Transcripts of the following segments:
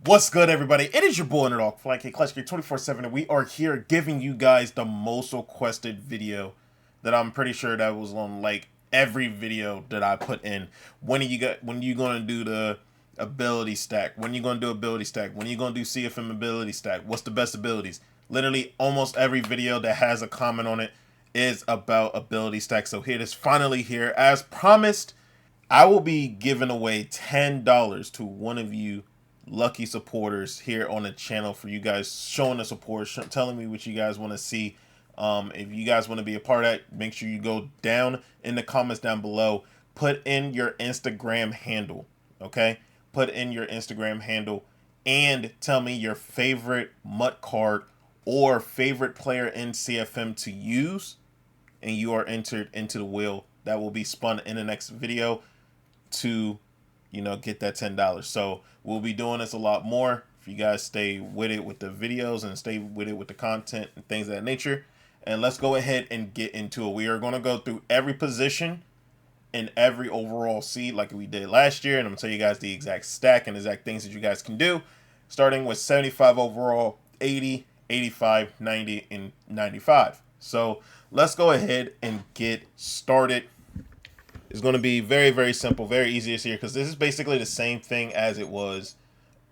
What's good, everybody? It is your boy Underdog Flight K Clutch 24/7, and we are here giving you guys the most requested video that I'm pretty sure that was on like every video that I put in. When you gonna do the ability stack? When you gonna do ability stack? When you gonna do CFM ability stack? What's the best abilities? Literally almost every video that has a comment on it is about ability stack. So here it is, finally here. As promised, I will be giving away $10 to one of you lucky supporters here on the channel for you guys showing the support, telling me what you guys want to see. If you guys want to be a part of that, make sure you go down in the comments down below. Put in your Instagram handle, okay? Put in your Instagram handle and tell me your favorite MUT card or favorite player in CFM to use, and you are entered into the wheel that will be spun in the next video to get that $10. So we'll be doing this a lot more if you guys stay with it with the videos and stay with it with the content and things of that nature. And let's go ahead and get into it. We are going to go through every position and every overall seed like we did last year, and I'm going to tell you guys the exact stack and exact things that you guys can do, starting with 75 overall, 80, 85, 90, and 95. So let's go ahead and get started. It's going to be very, very simple, very easy this year, because this is basically the same thing as it was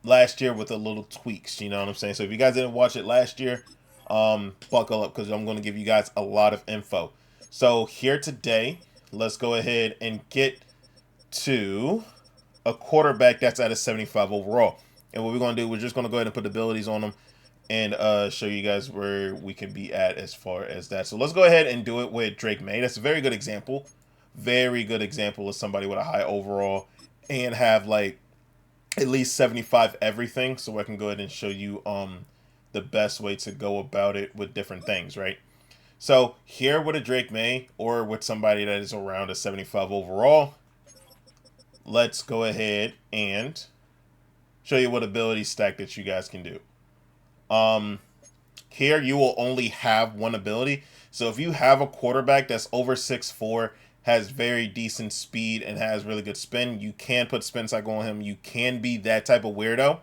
last year with a little tweaks. You know what I'm saying? So if you guys didn't watch it last year, buckle up, because I'm going to give you guys a lot of info. So here today, let's go ahead and get to a quarterback that's at a 75 overall. And what we're going to do, we're just going to go ahead and put abilities on them and show you guys where we can be at as far as that. So let's go ahead and do it with Drake May. That's a very good example. Very good example of somebody with a high overall and have like at least 75 everything. So I can go ahead and show you the best way to go about it with different things, right? So here with a Drake May or with somebody that is around a 75 overall, let's go ahead and show you what ability stack that you guys can do. Here you will only have one ability. So if you have a quarterback that's over 6'4", has very decent speed, and has really good spin, you can put spin cycle on him. You can be that type of weirdo.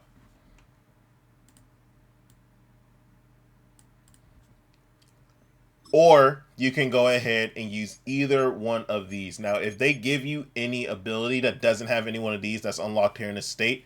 Or you can go ahead and use either one of these. Now, if they give you any ability that doesn't have any one of these that's unlocked here in the state,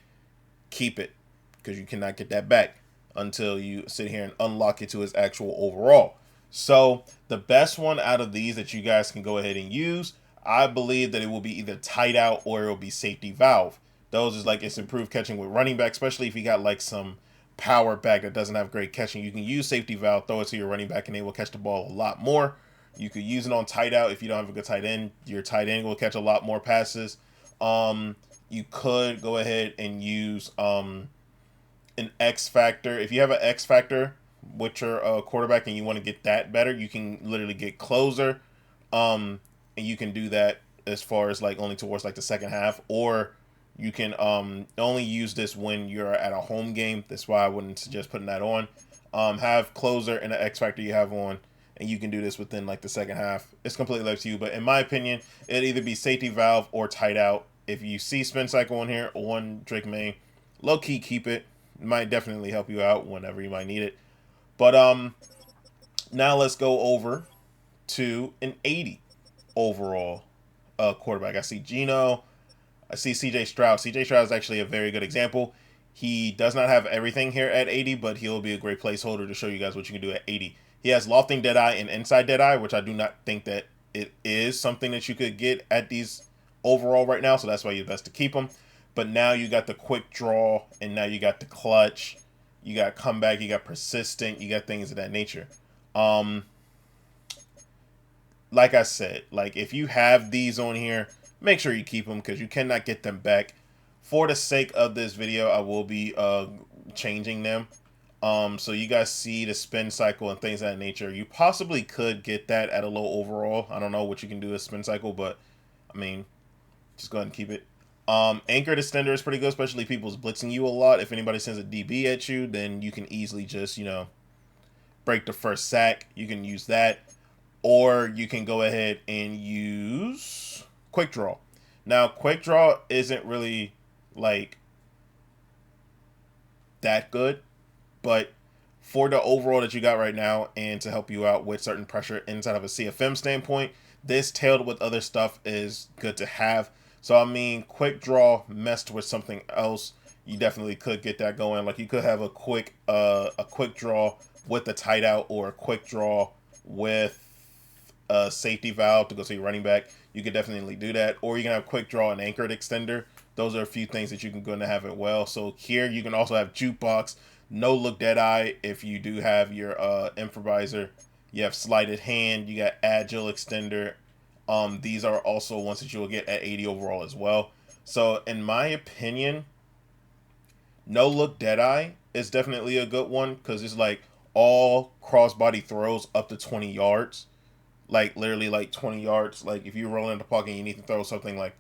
keep it, because you cannot get that back until you sit here and unlock it to its actual overall. So the best one out of these that you guys can go ahead and use, I believe that it will be either tight out or it will be safety valve. Those is like, it's improved catching with running back, especially if you got like some power back that doesn't have great catching. You can use safety valve, throw it to your running back, and they will catch the ball a lot more. You could use it on tight out if you don't have a good tight end. Your tight end will catch a lot more passes. You could go ahead and use an X factor. If you have an X factor with your quarterback and you want to get that better, you can literally get closer, and you can do that as far as like only towards like the second half, or you can only use this when you're at a home game. That's why I wouldn't suggest putting that on. Have closer and the X factor you have on, and you can do this within like the second half. It's completely up to you, but in my opinion, it'd either be safety valve or tight out. If you see spin cycle on here on Drake May, low key keep it. It might definitely help you out whenever you might need it. But now let's go over to an 80 overall quarterback. I see Geno. I see CJ Stroud. CJ Stroud is actually a very good example. He does not have everything here at 80, but he'll be a great placeholder to show you guys what you can do at 80. He has lofting Deadeye and inside Deadeye, which I do not think that it is something that you could get at these overall right now, so that's why you're best to keep them. But now you got the quick draw, and now you got the clutch, you got comeback, you got persistent, you got things of that nature. Like I said, like if you have these on here, make sure you keep them, because you cannot get them back. For the sake of this video, I will be changing them. So you guys see the spin cycle and things of that nature. You possibly could get that at a low overall. I don't know what you can do with spin cycle, but I mean, just go ahead and keep it. Anchored extender is pretty good, especially if people's blitzing you a lot. If anybody sends a DB at you, then you can easily just, break the first sack. You can use that. Or you can go ahead and use quick draw. Now, quick draw isn't really like that good, but for the overall that you got right now and to help you out with certain pressure inside of a CFM standpoint, this tailed with other stuff is good to have. So I mean, quick draw messed with something else, you definitely could get that going. Like you could have a quick draw with a tight out, or a quick draw with a safety valve to go to your running back. You could definitely do that, or you can have quick draw and anchored extender. Those are a few things that you can go and have it well. So here you can also have jukebox, no look dead eye if you do have your improviser. You have sleight of hand, you got agile extender. These are also ones that you will get at 80 overall as well. So in my opinion, no look dead eye is definitely a good one, because it's like all crossbody throws up to 20 yards. Like literally like 20 yards. Like if you roll in the pocket and you need to throw something like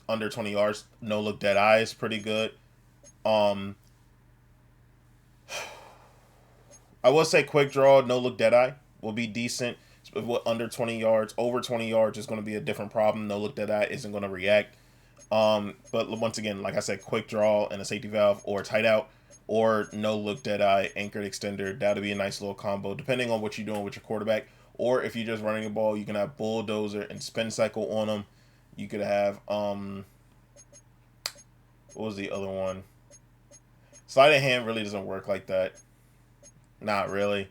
under 20 yards, no look dead eye is pretty good. I will say quick draw, no look dead eye will be decent. Under 20 yards, over 20 yards is going to be a different problem. No look dead eye isn't going to react. But once again, like I said, quick draw and a safety valve, or tight out, or no look dead eye anchored extender. That'll be a nice little combo depending on what you're doing with your quarterback. Or if you're just running the ball, you can have bulldozer and spin cycle on them. You could have what was the other one? Sleight of hand really doesn't work like that. Not really.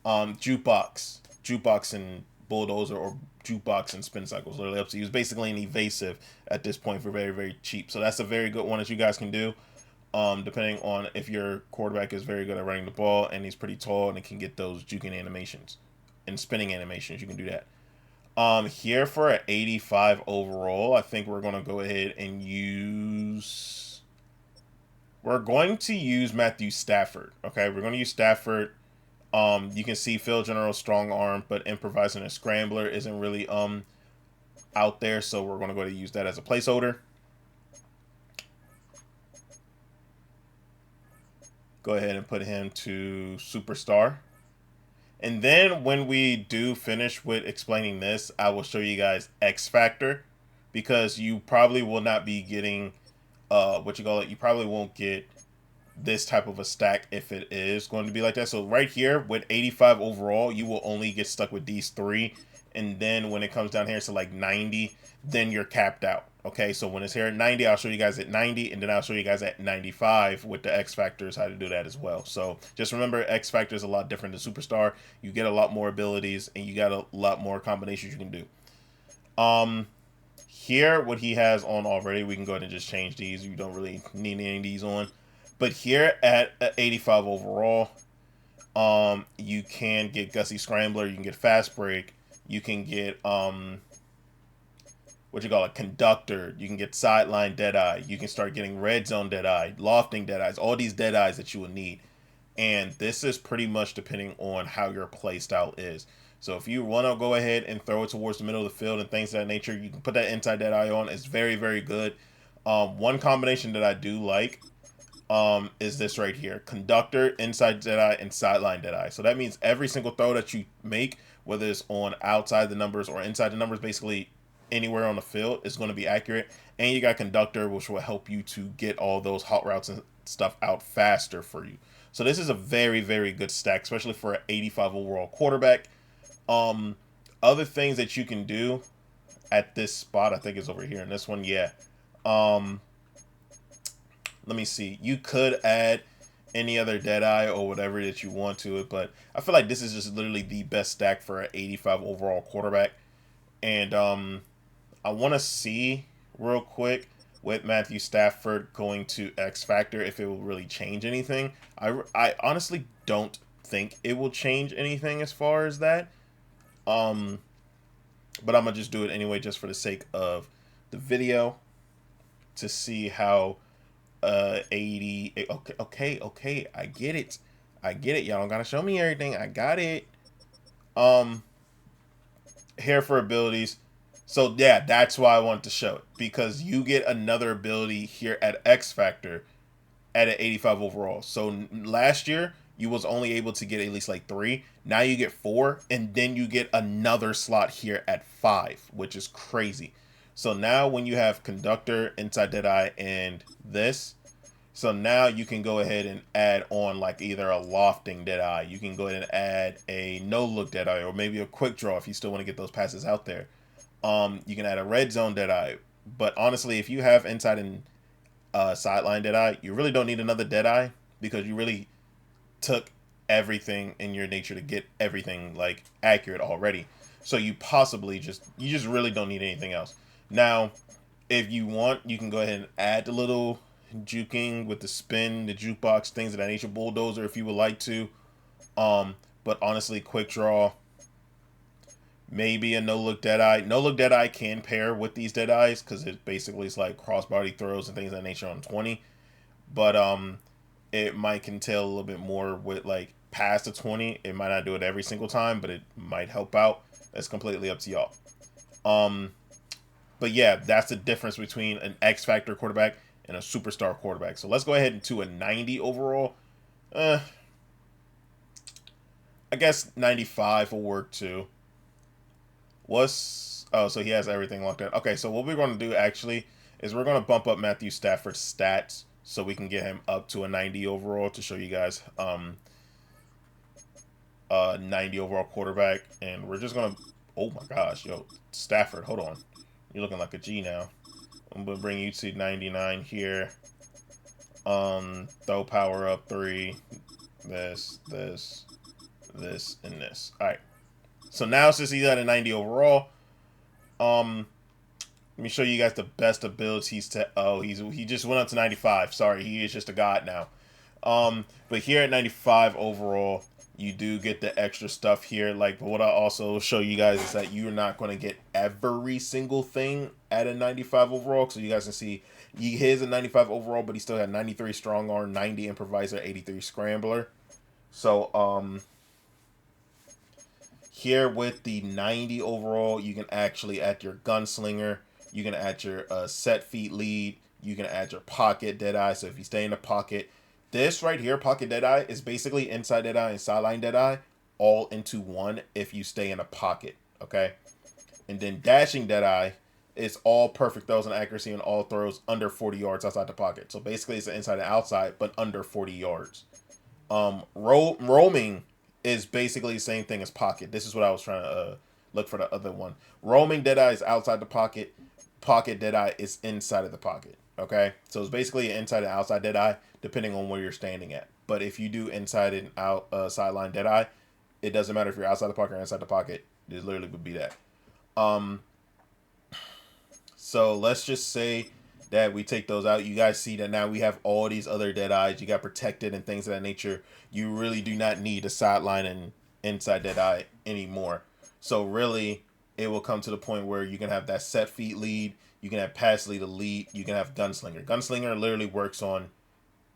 Jukebox and bulldozer, or jukebox and spin cycles, literally up to you. It's basically an evasive at this point for very, very cheap. So that's a very good one that you guys can do. Depending on if your quarterback is very good at running the ball and he's pretty tall and it can get those juking animations and spinning animations, you can do that. Here for an 85 overall, I think we're going to go ahead and use... We're going to use Matthew Stafford. Okay, we're going to use Stafford. You can see Phil General strong arm, but improvising a scrambler isn't really out there, so we're going to go ahead and use that as a placeholder. Go ahead and put him to superstar. And then when we do finish with explaining this, I will show you guys X Factor, because you probably will not be getting you probably won't get this type of a stack if it is going to be like that. So right here with 85 overall, you will only get stuck with these three, and then when it comes down here to like 90, then you're capped out. Okay, so when it's here at 90, I'll show you guys at 90, and then I'll show you guys at 95 with the X factors how to do that as well. So just remember, X factor is a lot different than superstar. You get a lot more abilities, and you got a lot more combinations you can do. Here, what he has on already, we can go ahead and just change these. You don't really need any of these on. But here at 85 overall, you can get Gussie Scrambler, you can get Fast Break, you can get Conductor, you can get Sideline Deadeye, you can start getting Red Zone Deadeye, Lofting Deadeyes, all these Deadeyes that you will need. And this is pretty much depending on how your play style is. So if you want to go ahead and throw it towards the middle of the field and things of that nature, you can put that inside Deadeye on. It's very, very good. One combination that I do like is this right here: Conductor, inside Deadeye, and sideline Deadeye. So that means every single throw that you make, whether it's on outside the numbers or inside the numbers, basically anywhere on the field, is going to be accurate. And you got Conductor, which will help you to get all those hot routes and stuff out faster for you. So this is a very, very good stack, especially for an 85 overall quarterback. Other things that you can do at this spot, I think is over here in this one. Yeah. Let me see. You could add any other Deadeye or whatever that you want to it, but I feel like this is just literally the best stack for an 85 overall quarterback. And I want to see real quick with Matthew Stafford going to X Factor if it will really change anything. I honestly don't think it will change anything as far as that. But I'm gonna just do it anyway, just for the sake of the video, to see how 80. Okay, I get it. Y'all don't gotta show me everything. I got it. Here for abilities. So yeah, that's why I wanted to show it, because you get another ability here at X Factor at an 85 overall. So last year you was only able to get at least like 3. Now you get 4, and then you get another slot here at 5, which is crazy. So now when you have Conductor, inside Deadeye, and this, So now you can go ahead and add on like either a lofting Deadeye. You can go ahead and add a no look Deadeye, or maybe a quick draw if you still want to get those passes out there. You can add a red zone Deadeye. But honestly, if you have inside and sideline Deadeye, you really don't need another Deadeye, because you really took everything in your nature to get everything like accurate already. So you just really don't need anything else. Now, if you want, you can go ahead and add the little juking with the spin, the jukebox, things of that nature, bulldozer if you would like to. But honestly, quick draw, maybe a no look Deadeye. No look Deadeye can pair with these Deadeyes because it basically is like crossbody throws and things of that nature on 20. But it might entail a little bit more with like past the 20. It might not do it every single time, but it might help out. That's completely up to y'all. But yeah, that's the difference between an X Factor quarterback and a superstar quarterback. So let's go ahead into a 90 overall. I guess 95 will work too. So he has everything locked in. Okay, so what we're going to do actually is we're going to bump up Matthew Stafford's stats so we can get him up to a 90 overall to show you guys 90 overall quarterback. And we're just going to, oh my gosh, yo, Stafford, hold on. You're looking like a G now. I'm going to bring you to 99 here. Throw power up 3. This, and this. Alright. So now since he's at a 90 overall, let me show you guys the best abilities to... Oh, he just went up to 95. Sorry, he is just a god now. But here at 95 overall, you do get the extra stuff here. Like, what I also show you guys is that you're not going to get every single thing at a 95 overall. So you guys can see he is a 95 overall, but he still had 93 strong arm, 90 improviser, 83 scrambler. So, here with the 90 overall, you can actually add your gunslinger. You can add your set feet lead. You can add your pocket Deadeye. So if you stay in the pocket, this right here, pocket Deadeye, is basically inside Deadeye and sideline Deadeye all into one if you stay in a pocket, okay? And then dashing Deadeye is all perfect throws and accuracy and all throws under 40 yards outside the pocket. So basically it's an inside and outside, but under 40 yards. Roaming is basically the same thing as pocket. This is what I was trying to look for the other one. Roaming Deadeye is outside the pocket. Pocket Deadeye is inside of the pocket. Okay? So it's basically an inside and outside Deadeye depending on where you're standing at. But if you do inside and out sideline Deadeye, it doesn't matter if you're outside the pocket or inside the pocket. It literally would be that. So let's just say that we take those out. You guys see that now we have all these other Deadeyes. You got protected and things of that nature. You really do not need a sideline and inside Deadeye anymore. So really, it will come to the point where you can have that set feet lead. You can have pass lead elite. You can have gunslinger. Gunslinger literally works on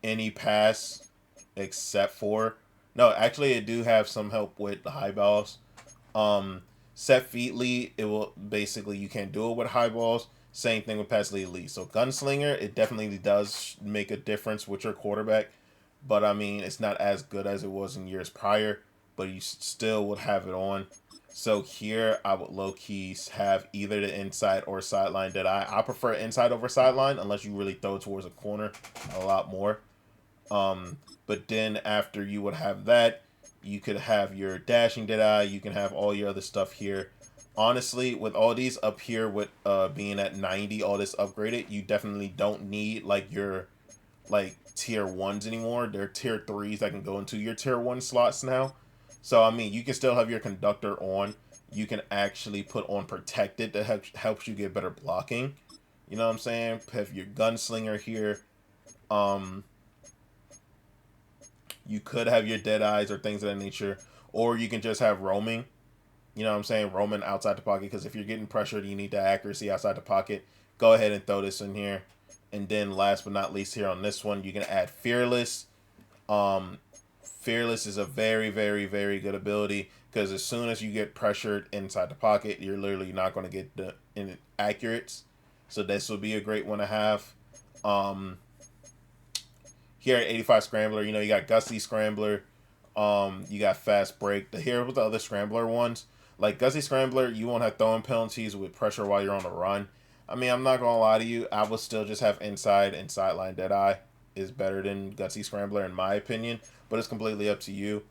any pass except for... No, actually, it do have some help with the high balls. Set feet lead, it will basically, you can't do it with high balls. Same thing with pass lead elite. So gunslinger, it definitely does make a difference with your quarterback. But I mean, it's not as good as it was in years prior. But you still would have it on. So here, I would low-key have either the inside or sideline Deadeye. I prefer inside over sideline unless you really throw towards a corner a lot more. But then after you would have that, you could have your dashing Deadeye. You can have all your other stuff here. Honestly, with all these up here with being at 90, all this upgraded, you definitely don't need like your like tier 1s anymore. They're tier 3s that can go into your tier 1 slots now. So I mean, you can still have your conductor on. You can actually put on protected that helps you get better blocking. You know what I'm saying? Have your gunslinger here. You could have your Deadeyes or things of that nature, or you can just have roaming. You know what I'm saying? Roaming outside the pocket, because if you're getting pressured, you need the accuracy outside the pocket. Go ahead and throw this in here. And then last but not least here on this one, you can add Fearless. Fearless is a very, very, very good ability, because as soon as you get pressured inside the pocket, you're literally not going to get the inaccurates. So this would be a great one to have. Here at 85 Scrambler, you know, you got Gusty Scrambler. You got Fast Break. Here with the other Scrambler ones, like Gusty Scrambler, you won't have throwing penalties with pressure while you're on the run. I mean, I'm not going to lie to you. I would still just have inside and sideline Deadeye is better than Gutsy Scrambler in my opinion, but it's completely up to you.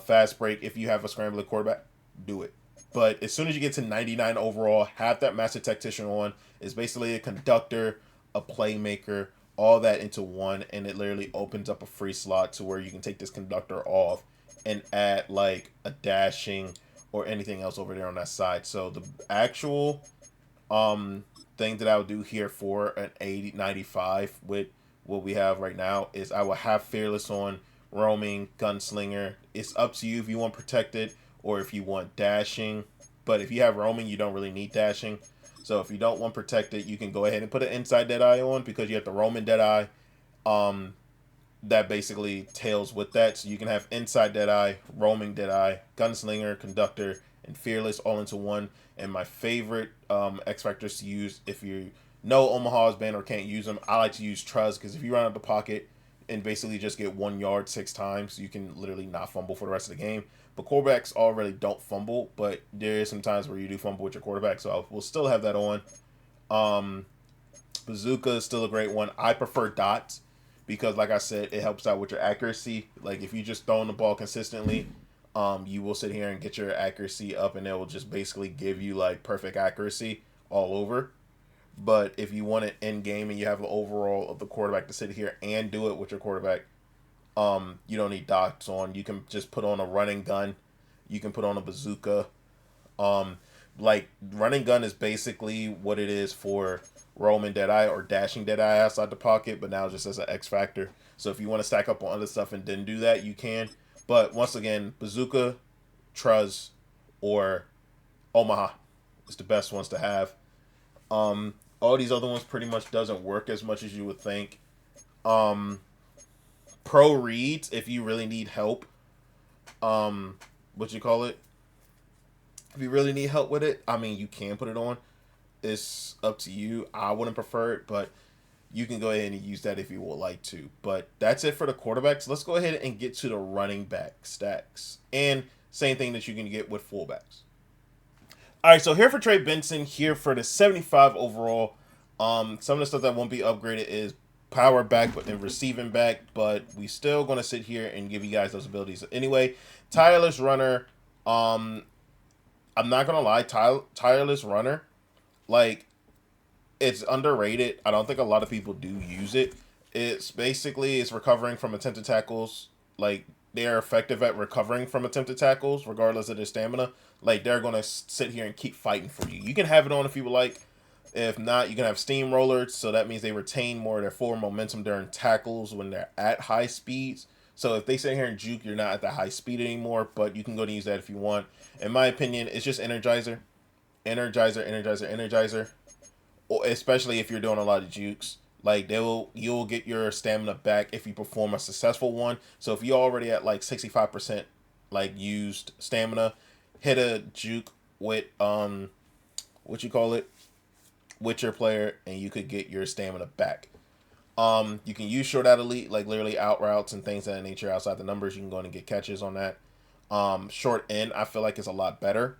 Fast break, if you have a scrambler quarterback, do it. But as soon as you get to 99 overall, have that Master Tactician on. It's basically a conductor, a playmaker, all that into one, and it literally opens up a free slot to where you can take this conductor off and add like a dashing or anything else over there on that side. So the actual thing that I would do here for an 95 with what we have right now is I will have Fearless on, roaming, gunslinger. It's up to you if you want protected or if you want dashing. But if you have roaming, you don't really need dashing. So if you don't want protected, you can go ahead and put an inside Deadeye on because you have the roaming Deadeye. That basically tails with that. So you can have inside Deadeye, roaming Deadeye, gunslinger, conductor, and fearless all into one. And my favorite X Factors to use if you know Omaha's banned or can't use them, I like to use Truz because if you run out the pocket and basically just get 1 yard 6 times, you can literally not fumble for the rest of the game. But quarterbacks already don't fumble, but there is some times where you do fumble with your quarterback, so we'll still have that on. Bazooka is still a great one. I prefer dots because, like I said, it helps out with your accuracy. Like if you just throwing the ball consistently, you will sit here and get your accuracy up, and it will just basically give you like perfect accuracy all over. But if you want it in game and you have the overall of the quarterback to sit here and do it with your quarterback, you don't need dots on. You can just put on a running gun. You can put on a bazooka. Like running gun is basically what it is for roaming Deadeye or dashing Deadeye outside the pocket, but now just as an X factor. So if you want to stack up on other stuff and then do that, you can. But once again, bazooka, Truz, or Omaha is the best ones to have. All these other ones pretty much doesn't work as much as you would think. Pro reads if you really need help. What you call it? If you really need help with it, I mean, you can put it on. It's up to you. I wouldn't prefer it, but you can go ahead and use that if you would like to. But that's it for the quarterbacks. Let's go ahead and get to the running back stacks. And same thing that you can get with fullbacks. All right, so here for Trey Benson, here for the 75 overall. Some of the stuff that won't be upgraded is power back and receiving back, but we still going to sit here and give you guys those abilities. Anyway, tireless runner. I'm not going to lie, tireless runner, like, it's underrated. I don't think a lot of people do use it. It's basically, it's recovering from attempted tackles. Like, they are effective at recovering from attempted tackles, regardless of their stamina. Like, they're going to sit here and keep fighting for you. You can have it on if you would like. If not, you can have steamrollers, so that means they retain more of their forward momentum during tackles when they're at high speeds. So if they sit here and juke, you're not at the high speed anymore, but you can go and use that if you want. In my opinion, it's just Energizer. Energizer. Especially if you're doing a lot of jukes. Like, you'll get your stamina back if you perform a successful one. So if you're already at like 65% like used stamina, hit a juke with with your player, and you could get your stamina back. You can use short out elite, like literally out routes and things of that nature outside the numbers. You can go in and get catches on that. Short in, I feel like is a lot better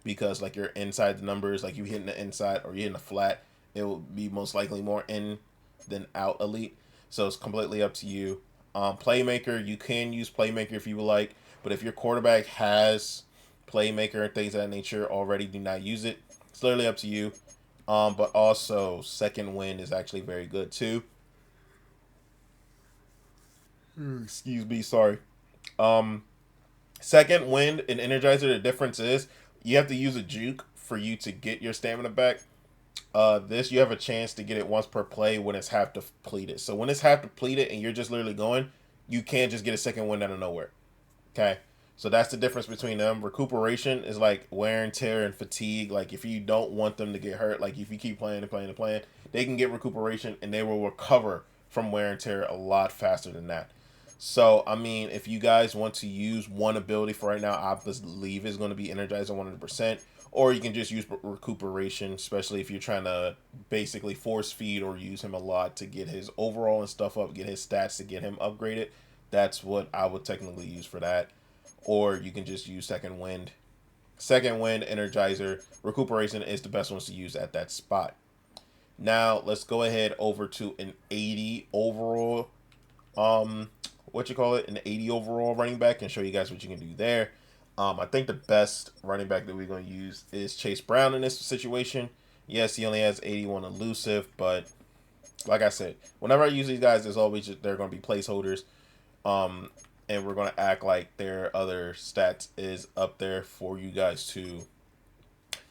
because like you're inside the numbers, like you hitting the inside or you hitting the flat, it will be most likely more in than out elite. So it's completely up to you. Playmaker, you can use playmaker if you would like, but if your quarterback has playmaker and things of that nature already, do not use it. It's literally up to you. But also second wind is actually very good too. Excuse me, sorry. Second wind and energizer, the difference is you have to use a juke for you to get your stamina back. This you have a chance to get it once per play when it's half depleted. So when it's half depleted and you're just literally going, you can't just get a second wind out of nowhere. Okay. So that's the difference between them. Recuperation is like wear and tear and fatigue. Like if you don't want them to get hurt, like if you keep playing and playing and playing, they can get recuperation and they will recover from wear and tear a lot faster than that. So, I mean, if you guys want to use one ability for right now, I believe is going to be Energizer 100%. Or you can just use recuperation, especially if you're trying to basically force feed or use him a lot to get his overall and stuff up, get his stats to get him upgraded. That's what I would technically use for that. Or you can just use second wind. Second wind, Energizer, recuperation is the best ones to use at that spot. Now, let's go ahead over to an 80 overall what you call it, an 80 overall running back, and show you guys what you can do there. I think the best running back that we're going to use is Chase Brown in this situation. Yes, he only has 81 elusive, but like I said, whenever I use these guys, there's always they're going to be placeholders. Um, and we're going to act like their other stats is up there for you guys to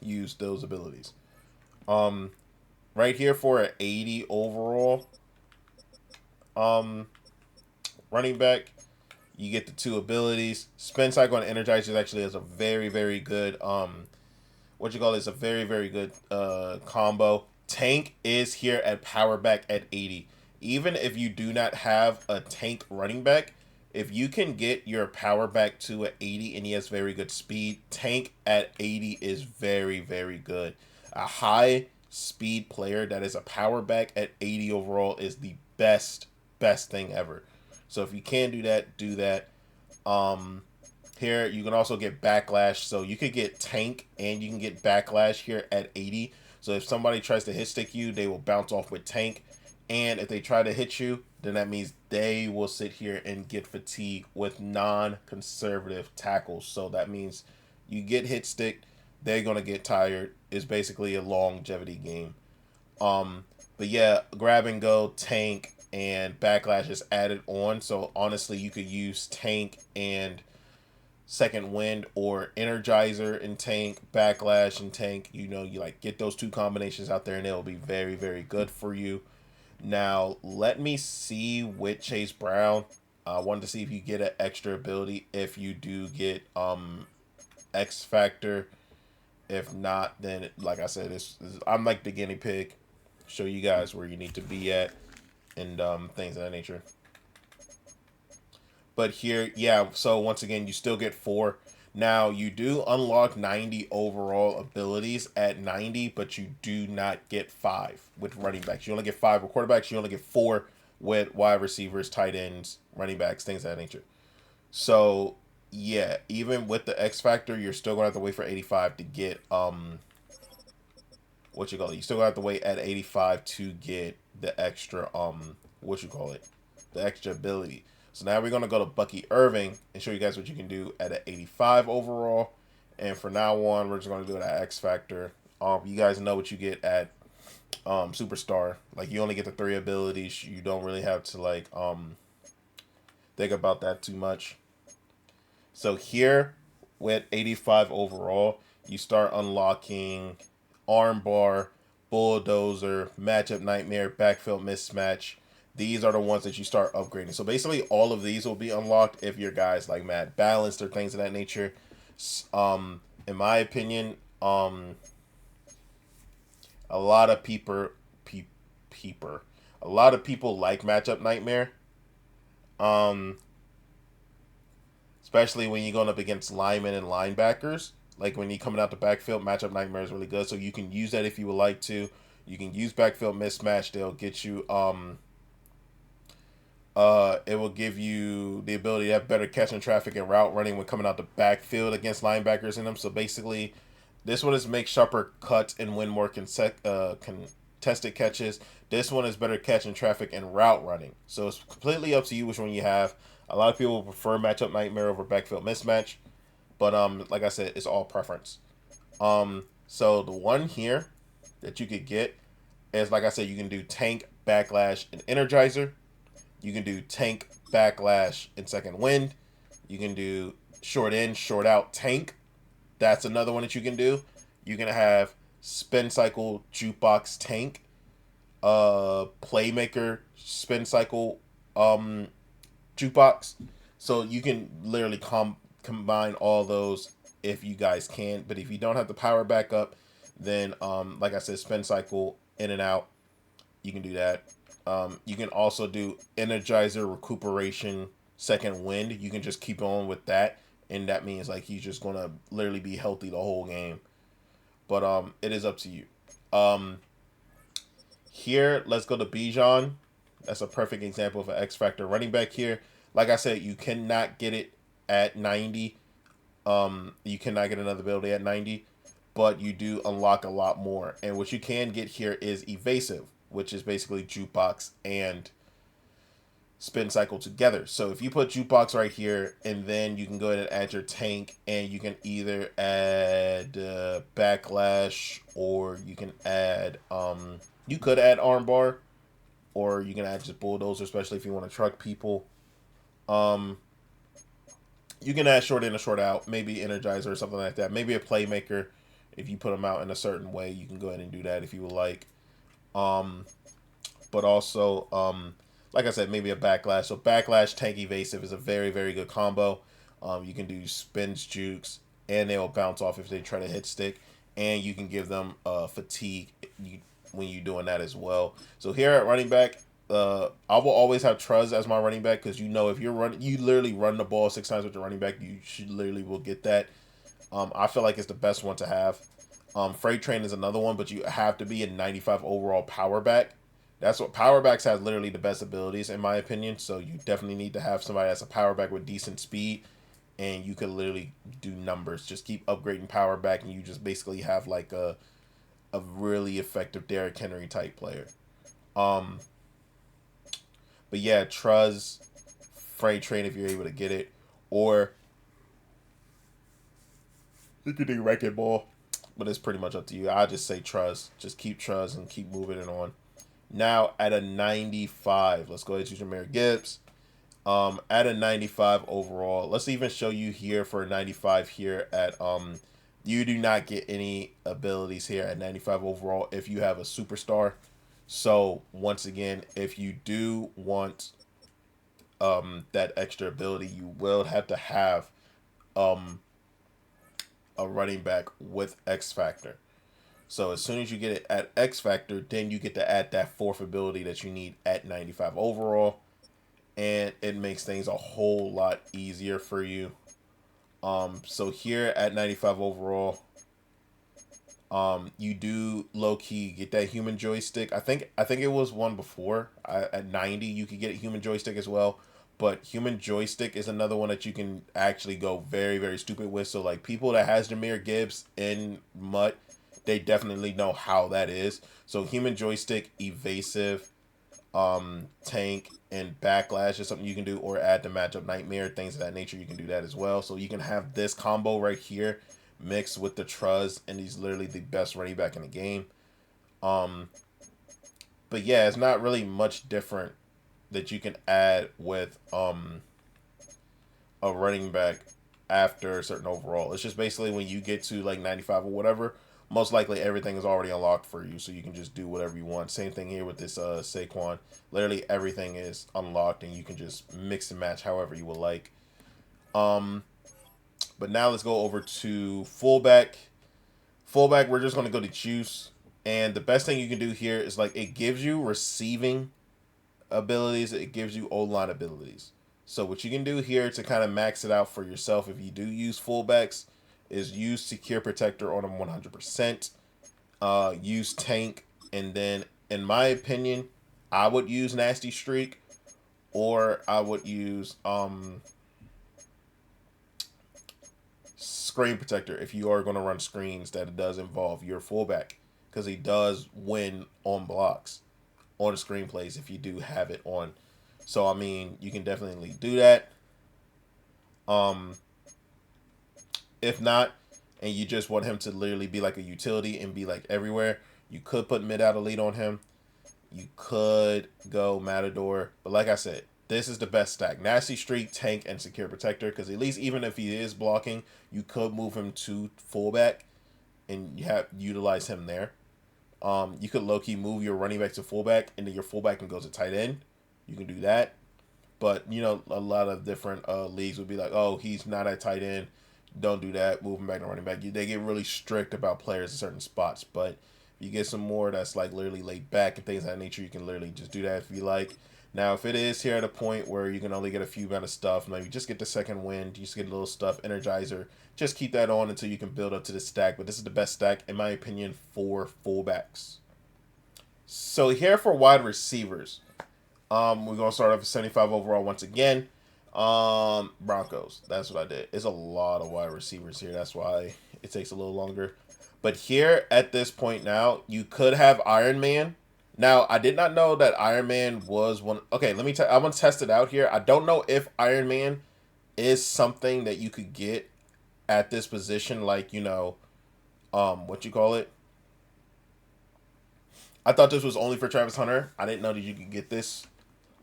use those abilities. Um, right here for an 80 overall um, running back, you get the two abilities. Spin Cycle and Energizer actually has a very, very good what you call it, is a very, very good combo. Tank is here at power back at 80. Even if you do not have a tank running back, if you can get your power back to at 80 and he has very good speed, tank at 80 is very, very good. A high speed player that is a power back at 80 overall is the best thing ever. So if you can do that, do that. Um, Here you can also get backlash, so you could get tank and you can get backlash here at 80. So if somebody tries to hit stick you, they will bounce off with tank, and if they try to hit you, then that means they will sit here and get fatigue with non-conservative tackles. So that means you get hit stick, they're gonna get tired. It's basically a longevity game. But yeah, grab and go, tank, and backlash is added on. So honestly, you could use tank and second wind or energizer and tank, backlash and tank. You know, you like get those two combinations out there and it'll be very, very good for you. Now let me see with Chase Brown. I wanted to see if you get an extra ability if you do get X Factor. If not, then like I said, I'm like the guinea pig. Show you guys where you need to be at and things of that nature. But here, yeah, so once again, you still get 4. Now, you do unlock 90 overall abilities at 90, but you do not get 5 with running backs. You only get 5 with quarterbacks. You only get 4 with wide receivers, tight ends, running backs, things of that nature. So, yeah, even with the X Factor, you're still going to have to wait for 85 to get, what you call it? You still going to have to wait at 85 to get the extra, what you call it? The extra ability. So now we're going to go to Bucky Irving and show you guys what you can do at an 85 overall. And from now on, we're just going to do it at X Factor. You guys know what you get at Superstar. Like, you only get the 3 abilities. You don't really have to, like, think about that too much. So here, with 85 overall, you start unlocking Armbar, Bulldozer, Matchup Nightmare, Backfield Mismatch. These are the ones that you start upgrading. So basically, all of these will be unlocked if your guys like Mad Balanced or things of that nature. In my opinion, a lot of a lot of people like Matchup Nightmare. Um, Especially when you're going up against linemen and linebackers. Like when you're coming out the backfield, Matchup Nightmare is really good. So you can use that if you would like to. You can use Backfield Mismatch. They'll get you it will give you the ability to have better catching traffic and route running when coming out the backfield against linebackers in them. So basically, this one is make sharper cuts and win more contested catches. This one is better catching traffic and route running. So it's completely up to you which one you have. A lot of people prefer Matchup Nightmare over Backfield Mismatch, but like I said, it's all preference. So the one here that you could get is, like I said, you can do Tank, Backlash, and Energizer. You can do Tank, Backlash, and Second Wind. You can do Short In, Short Out, Tank. That's another one that you can do. You can have Spin Cycle, Jukebox, Tank. Playmaker, Spin Cycle, Jukebox. So you can literally combine all those if you guys can. But if you don't have the power backup, then like I said, Spin Cycle, In and Out. You can do that. You can also do Energizer, Recuperation, Second Wind. You can just keep on with that, and that means like he's just gonna literally be healthy the whole game. But it is up to you. Here, let's go to Bijan. That's a perfect example of an X Factor running back here. Like I said, you cannot get it at 90. You cannot get another ability at 90, but you do unlock a lot more. And what you can get here is Evasive, which is basically Jukebox and spin cycle together. So if you put jukebox right here, and then you can go ahead and add your tank, and you can either add backlash, or you can add you could add armbar, or you can add just bulldozer, especially if you want to truck people. Um, you can add short in or short out, maybe energizer or something like that. Maybe a playmaker. If you put them out in a certain way, you can go ahead and do that if you would like. Um, but also, like I said, maybe a backlash. So backlash, tank, evasive is a very, very good combo. You can do spins, jukes, and they'll bounce off if they try to hit stick. And you can give them fatigue when you're doing that as well. So here at running back, I will always have Truz as my running back, because you know if you're running, you literally run the ball 6 times with the running back, you should literally will get that. I feel like it's the best one to have. Freight Train is another one, but you have to be a 95 overall power back. That's what power backs has literally the best abilities in my opinion. So you definitely need to have somebody that's a power back with decent speed, and you could literally do numbers. Just keep upgrading power back, and you just basically have like a really effective Derrick Henry type player. Um, but yeah, Truz, Freight Train if you're able to get it, or you could do Wrecking Ball, but it's pretty much up to you. I just say Truz. Just keep Truz and keep moving it on. Now at a 95, let's go ahead and choose Jameer Gibbs. At a 95 overall, let's even show you here for a 95 here at you do not get any abilities here at 95 overall if you have a superstar. So once again, if you do want that extra ability, you will have to have um a running back with X Factor. So as soon as you get it at X Factor, then you get to add that fourth ability that you need at 95 overall, and it makes things a whole lot easier for you. So here at 95 overall, you do low key get that human joystick. I think it was one before. At 90, you could get a human joystick as well. But human joystick is another one that you can actually go very, very stupid with. So like people that has Jameer Gibbs in MUT, they definitely know how that is. So human joystick, evasive, tank, and backlash is something you can do, or add the matchup nightmare, things of that nature. You can do that as well. So you can have this combo right here mixed with the Truz, and he's literally the best running back in the game. Um, but yeah, it's not really much different that you can add with a running back after a certain overall. It's just basically when you get to like 95 or whatever, most likely everything is already unlocked for you, so you can just do whatever you want. Same thing here with this Saquon. Literally everything is unlocked, and you can just mix and match however you would like. Um, but now let's go over to fullback. Fullback, we're just going to go to juice. And the best thing you can do here is like it gives you receiving abilities, it gives you O-line abilities. So what you can do here to kind of max it out for yourself if you do use fullbacks is use secure protector on them 100%. Use tank, and then in my opinion, I would use nasty streak, or I would use screen protector if you are going to run screens that it does involve your fullback, because he does win on blocks on screenplays if you do have it on. So I mean, you can definitely do that. Um, if not, and you just want him to literally be like a utility and be like everywhere, you could put mid out elite on him. You could go Matador, but like I said, this is the best stack: nasty streak, tank, and secure protector. Because at least even if he is blocking, you could move him to fullback and you have utilize him there. You could low key move your running back to fullback, and then your fullback can go to tight end. You can do that, but you know a lot of different leagues would be like, oh, he's not at tight end, don't do that. Move him back to running back. They get really strict about players in certain spots, but if you get some more that's like literally laid back and things of that nature, you can literally just do that if you like. Now, if it is here at a point where you can only get a few amount of stuff, maybe just get the second wind, just get a little stuff, energizer, just keep that on until you can build up to the stack. But this is the best stack, in my opinion, for fullbacks. So here for wide receivers, we're gonna start off at 75 overall once again. Broncos. That's what I did. It's a lot of wide receivers here. That's why it takes a little longer. But here at this point now, you could have Iron Man. Now, I did not know that Iron Man was one. Okay, let me tell. I'm gonna test it out here. I don't know if Iron Man is something that you could get at this position, like what you call it. I thought this was only for Travis Hunter. I didn't know that you could get this.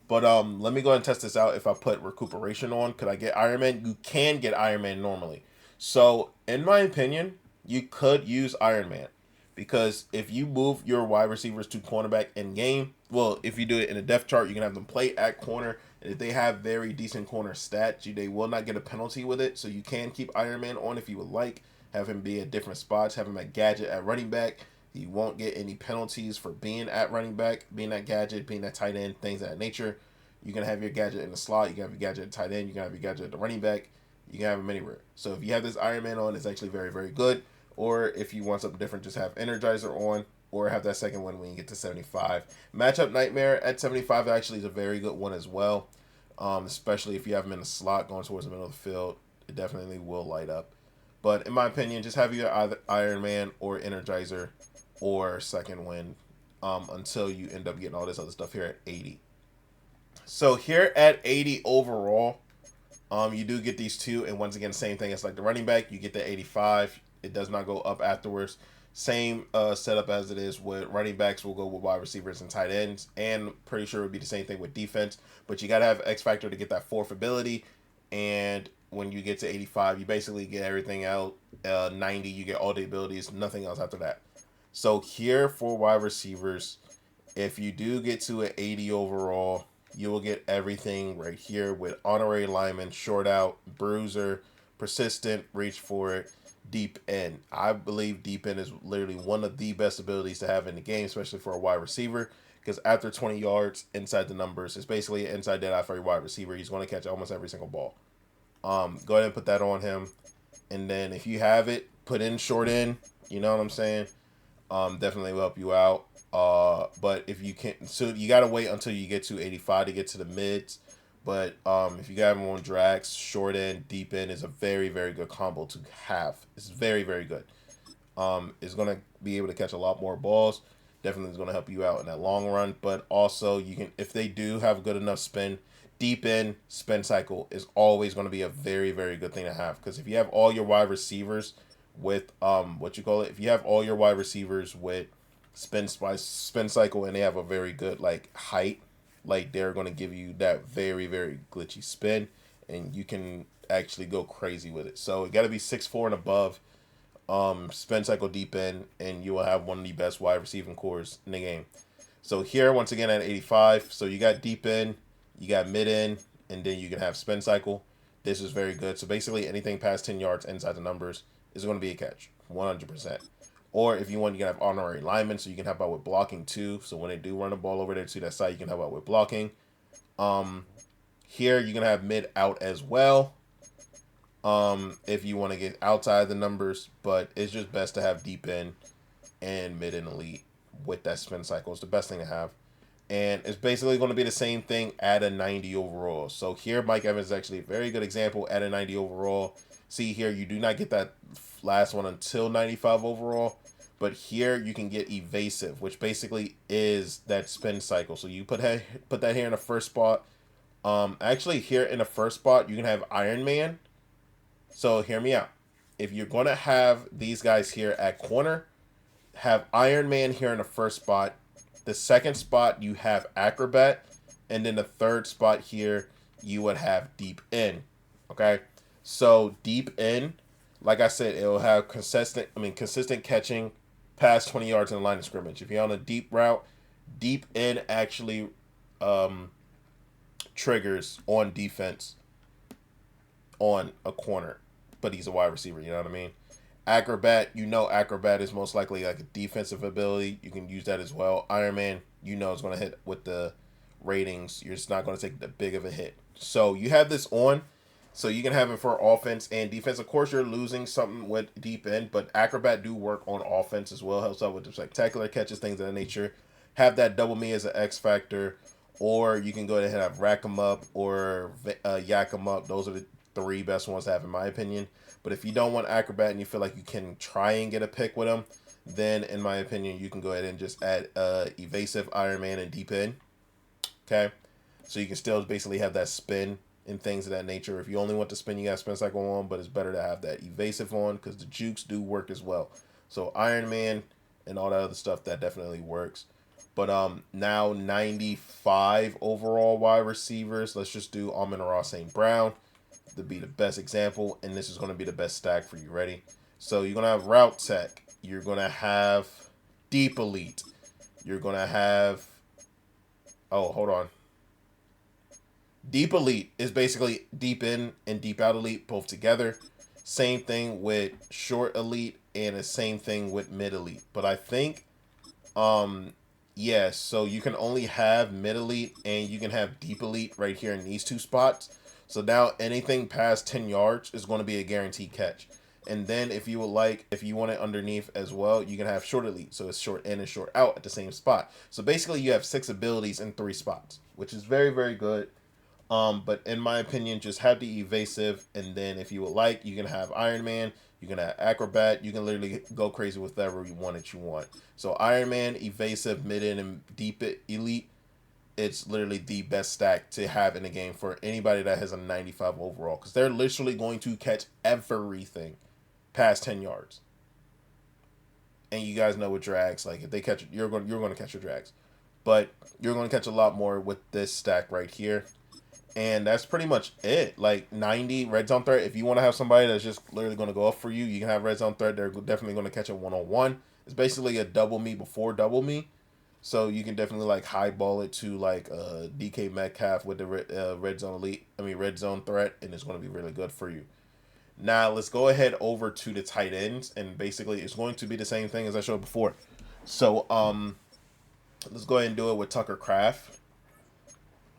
But let me go ahead and test this out. If I put recuperation on, could I get Iron Man? You can get Iron Man normally. So, in my opinion, you could use Iron Man because if you move your wide receivers to cornerback in game, well, if you do it in a depth chart, you can have them play at corner. And if they have very decent corner stats, they will not get a penalty with it. So you can keep Iron Man on if you would like. Have him be at different spots. Have him at gadget at running back. He won't get any penalties for being at running back, being at gadget, being at tight end, things of that nature. You can have your gadget in the slot. You can have your gadget at tight end. You can have your gadget at the running back. You can have him anywhere. So if you have this Iron Man on, it's actually very, very good. Or if you want something different, just have Energizer on, or have that second one when you get to 75. Matchup Nightmare at 75 actually is a very good one as well. Especially if you have him in the slot going towards the middle of the field, it definitely will light up. But in my opinion, just have either Iron Man or Energizer or second wind until you end up getting all this other stuff here at 80. So here at 80 overall, you do get these two, and once again, same thing. It's like the running back, you get the 85. It does not go up afterwards. Same setup as it is with running backs. Will go with wide receivers and tight ends, and pretty sure it would be the same thing with defense. But you got to have X factor to get that fourth ability, and when you get to 85, you basically get everything out. 90, you get all the abilities, nothing else after that. So here for wide receivers, if you do get to an 80 overall, you will get everything right here with honorary lineman, short out, bruiser, persistent, reach for it, deep end. I believe deep end is literally one of the best abilities to have in the game, especially for a wide receiver. Because after 20 yards inside the numbers, it's basically an inside dead eye for a wide receiver. He's going to catch almost every single ball. Go ahead and put that on him. And then if you have it, put in short end. You know what I'm saying? Definitely will help you out. But if you can't, so you gotta wait until you get to 85 to get to the mids. But if you got them on drags, short end, deep end is a very, very good combo to have. It's very, very good. It's gonna be able to catch a lot more balls. Definitely is gonna help you out in that long run. But also you can, if they do have a good enough spin, deep end spin cycle is always going to be a very, very good thing to have. Because if you have all your wide receivers with what you call it, if you have all your wide receivers with spin cycle and they have a very good like height, like they're going to give you that very, very glitchy spin, and you can actually go crazy with it. So it got to be 6'4" and above, spin cycle deep end, and you will have one of the best wide receiving cores in the game. So here once again at 85, so you got deep end, you got mid end, and then you can have spin cycle. This is very good. So basically anything past 10 yards inside the numbers is going to be a catch, 100%. Or if you want, you can have honorary linemen, so you can help out with blocking too. So when they do run the ball over there to that side, you can help out with blocking. Here you're gonna have mid out as well. If you want to get outside the numbers, but it's just best to have deep in and mid and elite with that spin cycle. It's the best thing to have. And it's basically going to be the same thing at a 90 overall. So here, Mike Evans is actually a very good example at a 90 overall. See here, you do not get that last one until 95 overall. But here you can get evasive, which basically is that spin cycle. So you put that here in the first spot. Actually, here in the first spot, you can have Iron Man. So hear me out. If you're going to have these guys here at corner, have Iron Man here in the first spot. The second spot, you have Acrobat. And then the third spot here, you would have Deep In. Okay? So, Deep In, like I said, it will have consistent catching past 20 yards in the line of scrimmage. If you're on a deep route, Deep In actually triggers on defense on a corner. But he's a wide receiver, you know what I mean? Acrobat, Acrobat is most likely like a defensive ability. You can use that as well. Iron Man, is going to hit with the ratings. You're just not going to take the big of a hit. So you have this on, so you can have it for offense and defense. Of course, you're losing something with deep end, but Acrobat do work on offense as well. Helps out with the spectacular catches, things of that nature. Have that double me as an X factor, or you can go ahead and have rack 'em up or yak 'em up. Those are the three best ones to have in my opinion. But if you don't want Acrobat and you feel like you can try and get a pick with him, then in my opinion, you can go ahead and just add evasive, Iron Man, and deep in. Okay, so you can still basically have that spin and things of that nature. If you only want to spin, you got spin cycle on, but it's better to have that evasive on because the jukes do work as well. So Iron Man and all that other stuff, that definitely works. But now 95 overall wide receivers. Let's just do Amon-Ra St. Brown to be the best example, and this is going to be the best stack for you. Ready? So you're going to have route tech. You're going to have deep elite. You're going to have, oh, hold on. Deep elite is basically deep in and deep out elite both together. Same thing with short elite and the same thing with mid elite. But I think, yes, so you can only have mid elite and you can have deep elite right here in these two spots. So now anything past 10 yards is going to be a guaranteed catch. And then if you would like, if you want it underneath as well, you can have short elite. So it's short in and short out at the same spot. So basically you have 6 abilities in 3 spots, which is very, very good. But in my opinion, just have the evasive, and then if you would like, you can have Iron Man, you can have Acrobat, you can literally go crazy with whatever you want that you want. So Iron Man, evasive, mid in, and deep elite, it's literally the best stack to have in the game for anybody that has a 95 overall, because they're literally going to catch everything past 10 yards. And you guys know with drags, like if they catch it, you're going to catch your drags, but you're going to catch a lot more with this stack right here. And that's pretty much it. Like 90 red zone threat. If you want to have somebody that's just literally going to go up for you, you can have red zone threat. They're definitely going to catch a one-on-one. It's basically a double me before double me. So you can definitely like highball it to like DK Metcalf with the red zone elite. I mean red zone threat, and it's going to be really good for you. Now let's go ahead over to the tight ends, and basically it's going to be the same thing as I showed before. So let's go ahead and do it with Tucker Kraft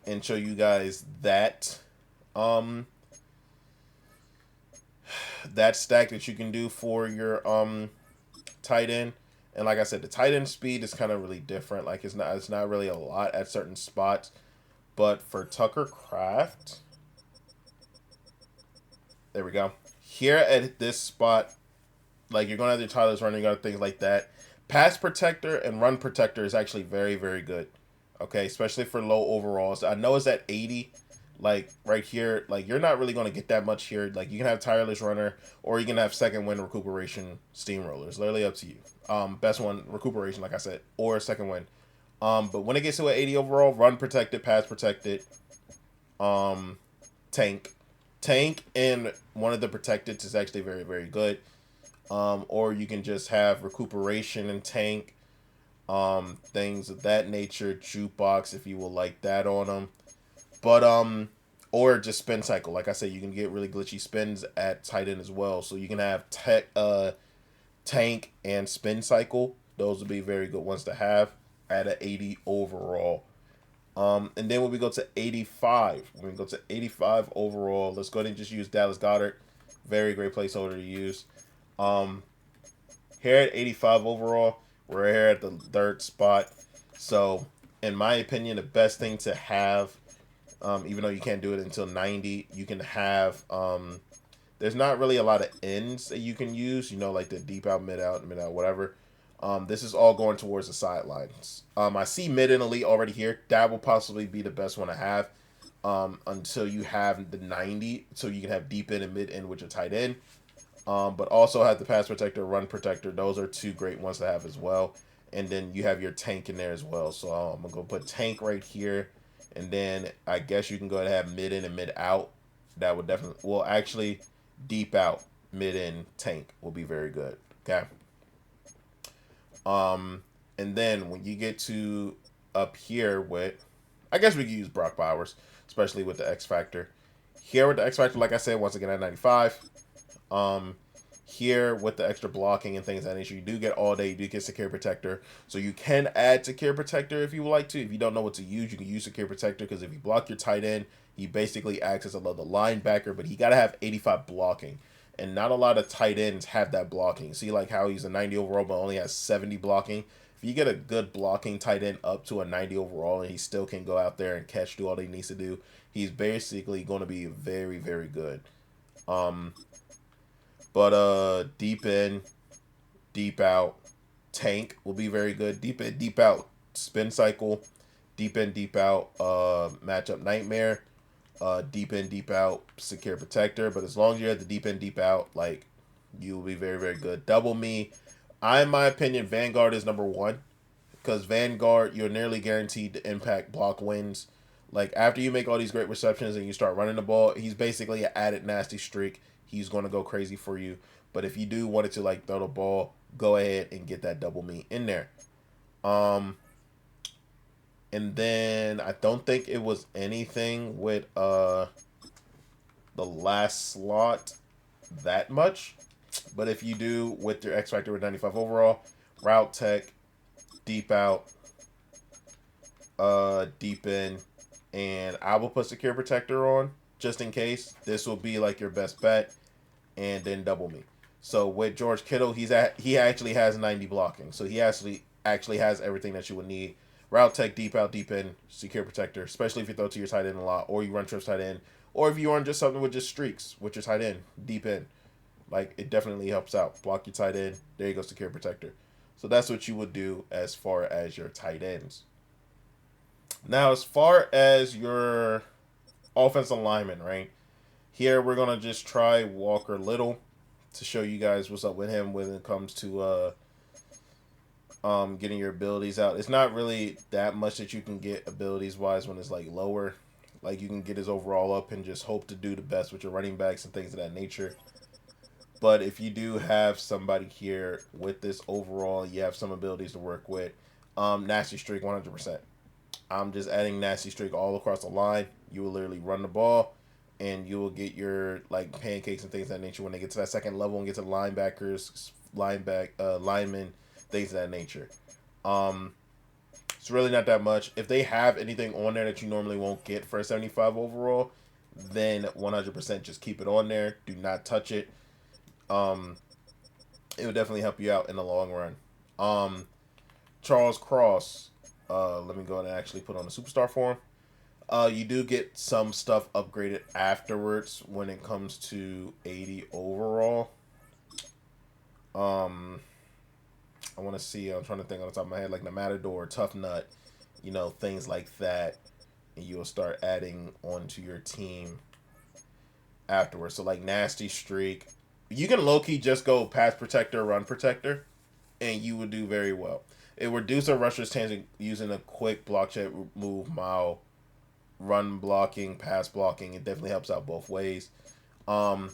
and show you guys that that stack that you can do for your tight end. And like I said, the tight end speed is kind of really different. Like it's not really a lot at certain spots. But for Tucker Kraft, there we go. Here at this spot, like you're gonna have your Tyler's running, you got things like that. Pass protector and run protector is actually very, very good. Okay, especially for low overalls. I know it's at 80, like right here. Like you're not really going to get that much here. Like you can have tireless runner, or you can have second win recuperation steamroller. It's literally up to you. Best one recuperation, like I said, or second win. But when it gets to an 80 overall, run protected, pass protected, tank, and one of the protected is actually very, very good. Or you can just have recuperation and tank. Things of that nature, jukebox if you will like that on them, but or just spin cycle. Like I said, you can get really glitchy spins at tight end as well, so you can have tank and spin cycle. Those would be very good ones to have at an 80 overall. And then when we go to 85, overall, let's go ahead and just use Dallas Goedert. Very great placeholder to use. Here at 85 overall, we're here at the third spot. So, in my opinion, the best thing to have, even though you can't do it until 90, you can have, there's not really a lot of ends that you can use, you know, like the deep out, mid out, whatever. This is all going towards the sidelines. I see mid and elite already here. That will possibly be the best one to have until you have the 90, so you can have deep in and mid in with your tight end. But also have the pass protector, run protector. Those are 2 great ones to have as well. And then you have your tank in there as well. So I'm going to go put tank right here. And then I guess you can go ahead and have mid in and mid out. That would definitely, well, actually, deep out, mid in, tank will be very good. Okay. And then when you get to up here with, I guess we could use Brock Bowers, especially with the X Factor. Here with the X Factor, like I said, once again at 95. Here with the extra blocking and things of that nature, you do get all day, you do get Secure Protector. So you can add Secure Protector if you would like to. If you don't know what to use, you can use Secure Protector, because if you block your tight end, he basically acts as another linebacker, but he got to have 85 blocking. And not a lot of tight ends have that blocking. See like how he's a 90 overall but only has 70 blocking. If you get a good blocking tight end up to a 90 overall and he still can go out there and catch, do all he needs to do, he's basically going to be very, very good. But deep in, deep out, tank will be very good. Deep in, deep out, spin cycle, deep in, deep out, matchup nightmare, deep in, deep out, secure protector. But as long as you're at the deep in, deep out, like, you will be very, very good. Double me. In my opinion, Vanguard is number one, because Vanguard, you're nearly guaranteed to impact block wins. Like, after you make all these great receptions and you start running the ball, he's basically an added nasty streak. He's going to go crazy for you. But if you do want it to, like, throw the ball, go ahead and get that double me in there. And then I don't think it was anything with the last slot that much. But if you do with your X Factor with 95 overall, route tech, deep out, deep in, and I will put secure protector on just in case. This will be like your best bet, and then double me. So with George Kittle, he actually has 90 blocking, so he actually has everything that you would need. Route tech, deep out, deep in, secure protector, especially if you throw to your tight end a lot, or you run trips tight end, or if you run just something with just streaks with your tight end, deep in. Like, it definitely helps out. Block your tight end. There you go, secure protector. So that's what you would do as far as your tight ends. Now, as far as your offensive lineman, right? Here, we're going to just try Walker Little to show you guys what's up with him when it comes to getting your abilities out. It's not really that much that you can get abilities-wise when it's, like, lower. Like, you can get his overall up and just hope to do the best with your running backs and things of that nature. But if you do have somebody here with this overall, you have some abilities to work with. Nasty streak, 100%. I'm just adding nasty streak all across the line. You will literally run the ball, and you will get your, like, pancakes and things of that nature when they get to that second level and get to the linebackers, linemen, things of that nature. It's really not that much. If they have anything on there that you normally won't get for a 75 overall, then 100% just keep it on there. Do not touch it. It would definitely help you out in the long run. Charles Cross. Let me go ahead and actually put on a superstar for him. You do get some stuff upgraded afterwards when it comes to 80 overall. I want to see. I'm trying to think on the top of my head, like the Matador, Tough Nut, things like that. And you'll start adding onto your team afterwards. So, like, Nasty Streak. You can low-key just go pass protector, run protector, and you would do very well. It reduces a rusher's chance of using a quick block check move, mile, run blocking, pass blocking. It definitely helps out both ways. But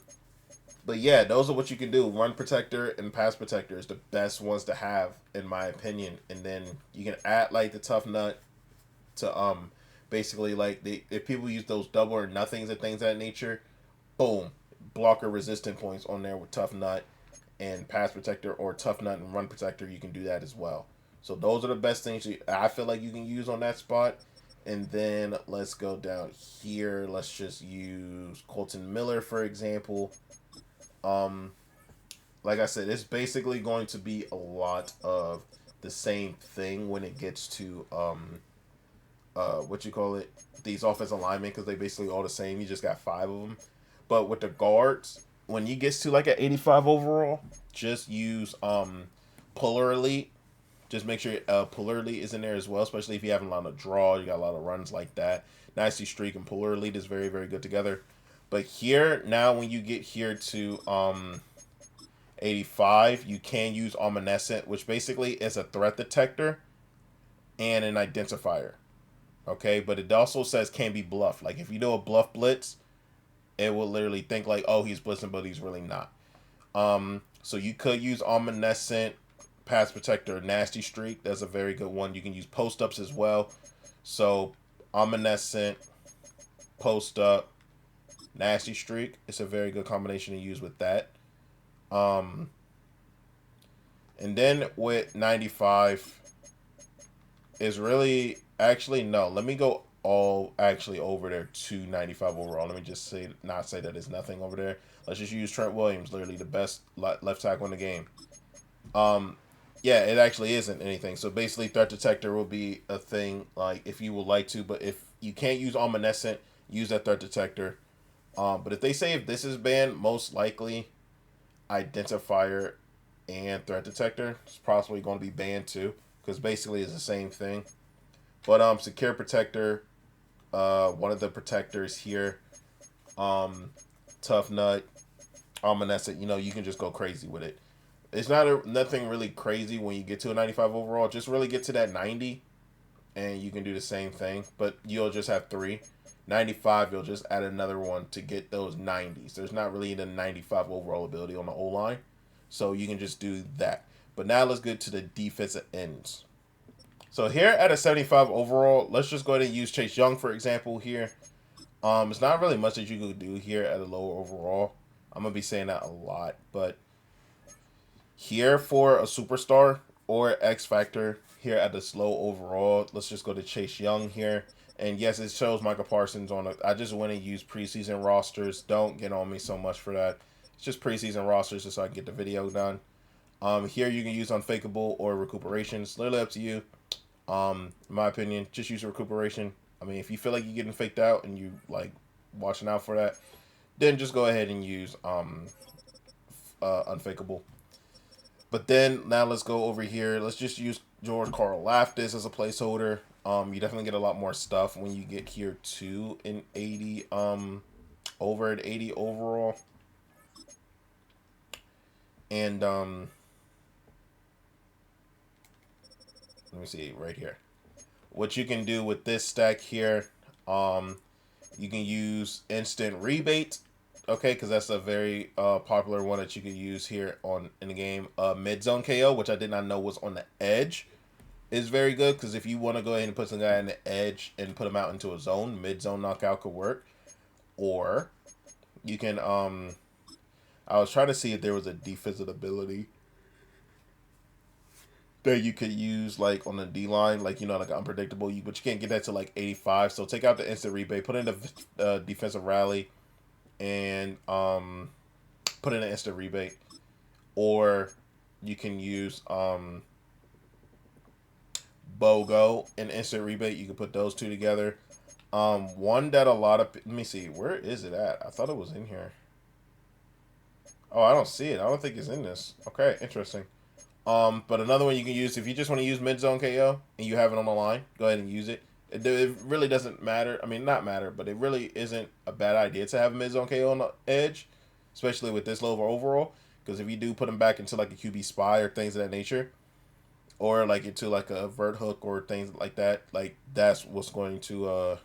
yeah, those are what you can do. Run protector and pass protector is the best ones to have, in my opinion. And then you can add, like, the Tough Nut to basically, like, if people use those double or nothings and things of that nature, boom, blocker resistant points on there with Tough Nut and pass protector, or Tough Nut and run protector. You can do that as well. So those are the best things I feel like you can use on that spot. And then let's go down here. Let's just use Colton Miller, for example. Like I said, it's basically going to be a lot of the same thing when it gets to these offensive linemen, because they basically all the same. You just got 5 of them. But with the guards, when you get to like an 85 overall, just use Puller Elite. Just make sure Puller Elite is in there as well, especially if you have a lot of draw, you got a lot of runs like that. Nasty Streak and Puller Elite is very, very good together. But here, now when you get here to 85, you can use Omniscient, which basically is a threat detector and an identifier. Okay, but it also says can be bluffed. Like, if you do a bluff blitz, it will literally think like, oh, he's blitzing, but he's really not. So you could use Omniscient, Pass Protector, Nasty Streak. That's a very good one. You can use post-ups as well. So Omniscient, post-up, Nasty Streak. It's a very good combination to use with that. And then with 95, is really, actually, no. Let me go all actually over there to 95 overall. Let me just not say that there's nothing over there. Let's just use Trent Williams, literally the best left tackle in the game. Yeah, it actually isn't anything. So basically, threat detector will be a thing, like, if you would like to, but if you can't use Omniscient, use that threat detector. But if they say if this is banned, most likely identifier and threat detector. It's possibly going to be banned too, because basically it's the same thing. But secure protector, one of the protectors here, tough nut, and that's it. You know, you can just go crazy with it. It's nothing really crazy when you get to a 95 overall. Just really get to that 90, and you can do the same thing. But you'll just have 3. 95, you'll just add another one to get those 90s. There's not really the 95 overall ability on the O-line, so you can just do that. But now let's get to the defensive ends. So here at a 75 overall, let's just go ahead and use Chase Young, for example, here. It's not really much that you could do here at a lower overall. I'm going to be saying that a lot, but here for a superstar or X Factor here at the slow overall, let's just go to Chase Young here. And yes, it shows Michael Parsons on it. I just went and used preseason rosters. Don't get on me so much for that. It's just preseason rosters just so I can get the video done. Here you can use Unfakeable or Recuperation. It's literally up to you. In my opinion, just use Recuperation. I mean, if you feel like you're getting faked out and you like watching out for that, then just go ahead and use Unfakeable. But then now let's go over here. Let's just use George Karlaftis as a placeholder. You definitely get a lot more stuff when you get here to an 80, over at 80 overall. And let me see right here. What you can do with this stack here, you can use instant rebate, okay, because that's a very popular one that you can use here in the game. Mid zone KO, which I did not know was on the edge, is very good because if you want to go ahead and put some guy in the edge and put him out into a zone, mid zone knockout could work. Or you can I was trying to see if there was a defensive ability that you could use like on the D line, like, you know, like unpredictable. But you can't get that to like 85. So take out the instant rebate, put in the defensive rally, and put in an instant rebate. Or you can use BOGO and instant rebate. You can put those two together. One that a lot of, let me see, where is it at? I thought it was in here. Oh, I don't see it. I don't think it's in this. Okay, interesting. But another one you can use if you just want to use mid zone KO and you have it on the line, go ahead and use it. It really doesn't matter. I mean, not matter, but it really isn't a bad idea to have a mid zone KO on the edge, especially with this low overall. Because if you do put him back into like a QB spy or things of that nature, or like into like a vert hook or things like that, like that's what's going to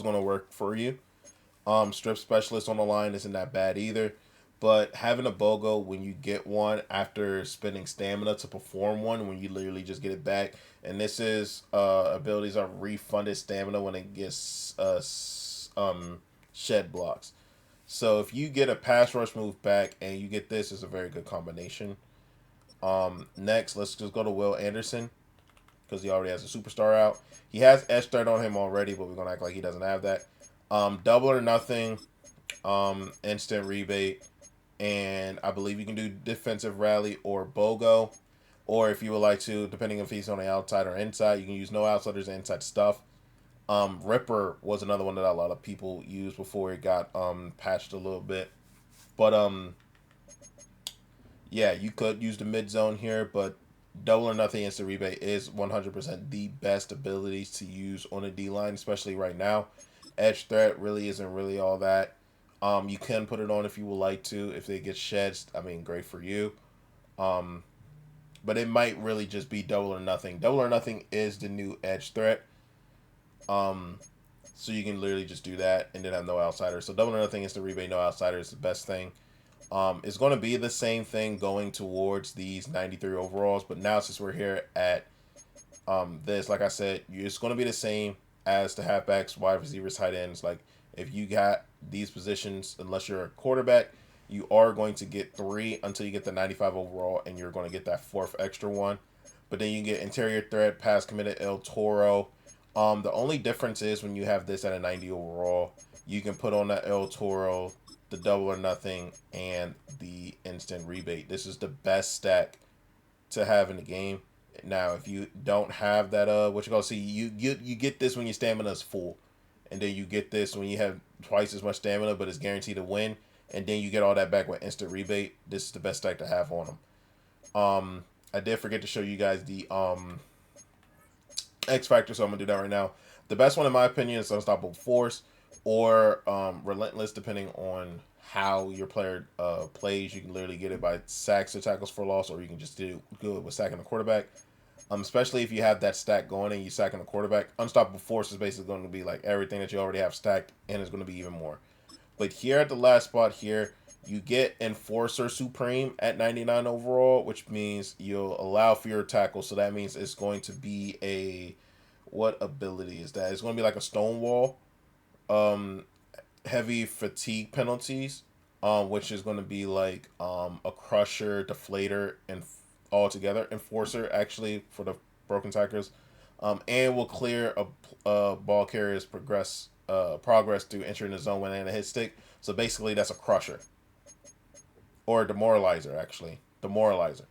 work for you. Strip specialist on the line isn't that bad either. But having a BOGO when you get one after spending stamina to perform one, when you literally just get it back, and this is abilities are refunded stamina when it gets shed blocks. So if you get a pass rush move back and you get this, it's a very good combination. Next, let's just go to Will Anderson because he already has a superstar out. He has edge threat on him already, but we're gonna act like he doesn't have that. Double or nothing, instant rebate. And I believe you can do defensive rally or BOGO. Or if you would like to, depending if he's on the outside or inside, you can use no outsiders and inside stuff. Ripper was another one that a lot of people used before it got patched a little bit. But yeah, you could use the mid zone here, but double or nothing instant rebate is 100% the best abilities to use on a D line, especially right now. Edge threat really isn't really all that. You can put it on if you would like to. If it gets shed, I mean, great for you. But it might really just be double or nothing. Double or nothing is the new edge threat. So you can literally just do that and then have no outsiders. So double or nothing is the rebate, no outsiders is the best thing. It's going to be the same thing going towards these 93 overalls. But now since we're here at this, like I said, it's going to be the same as the halfbacks, wide receivers, tight ends. Like, if you got these positions, unless you're a quarterback, you are going to get 3 until you get the 95 overall, and you're going to get that 4th extra one. But then you get interior threat, pass committed, El Toro. The only difference is when you have this at a 90 overall, you can put on that El Toro, the double or nothing, and the instant rebate. This is the best stack to have in the game. Now, if you don't have that, what you're going to see, you get this when your stamina is full. And then you get this when you have twice as much stamina, but it's guaranteed to win. and then you get all that back with instant rebate. This is the best stack to have on them. I did forget to show you guys the X Factor, so I'm gonna do that right now. The best one in my opinion is Unstoppable Force or Relentless, depending on how your player plays. You can literally get it by sacks or tackles for loss, or you can just do good with sacking the quarterback. Especially if you have that stack going and you sacking the quarterback. Unstoppable Force is basically going to be like everything that you already have stacked, and it's going to be even more. But here at the last spot here, you get Enforcer Supreme at 99 overall, which means you'll allow for your tackle. So that means it's going to be a, what ability is that? It's going to be like a Stonewall, heavy fatigue penalties, which is going to be like a Crusher, Deflator, and all together. Enforcer actually for the broken tackers, and will clear a ball carrier's progress through entering the zone when in a hit stick. So basically, that's a Crusher or a Demoralizer actually. Demoralizer.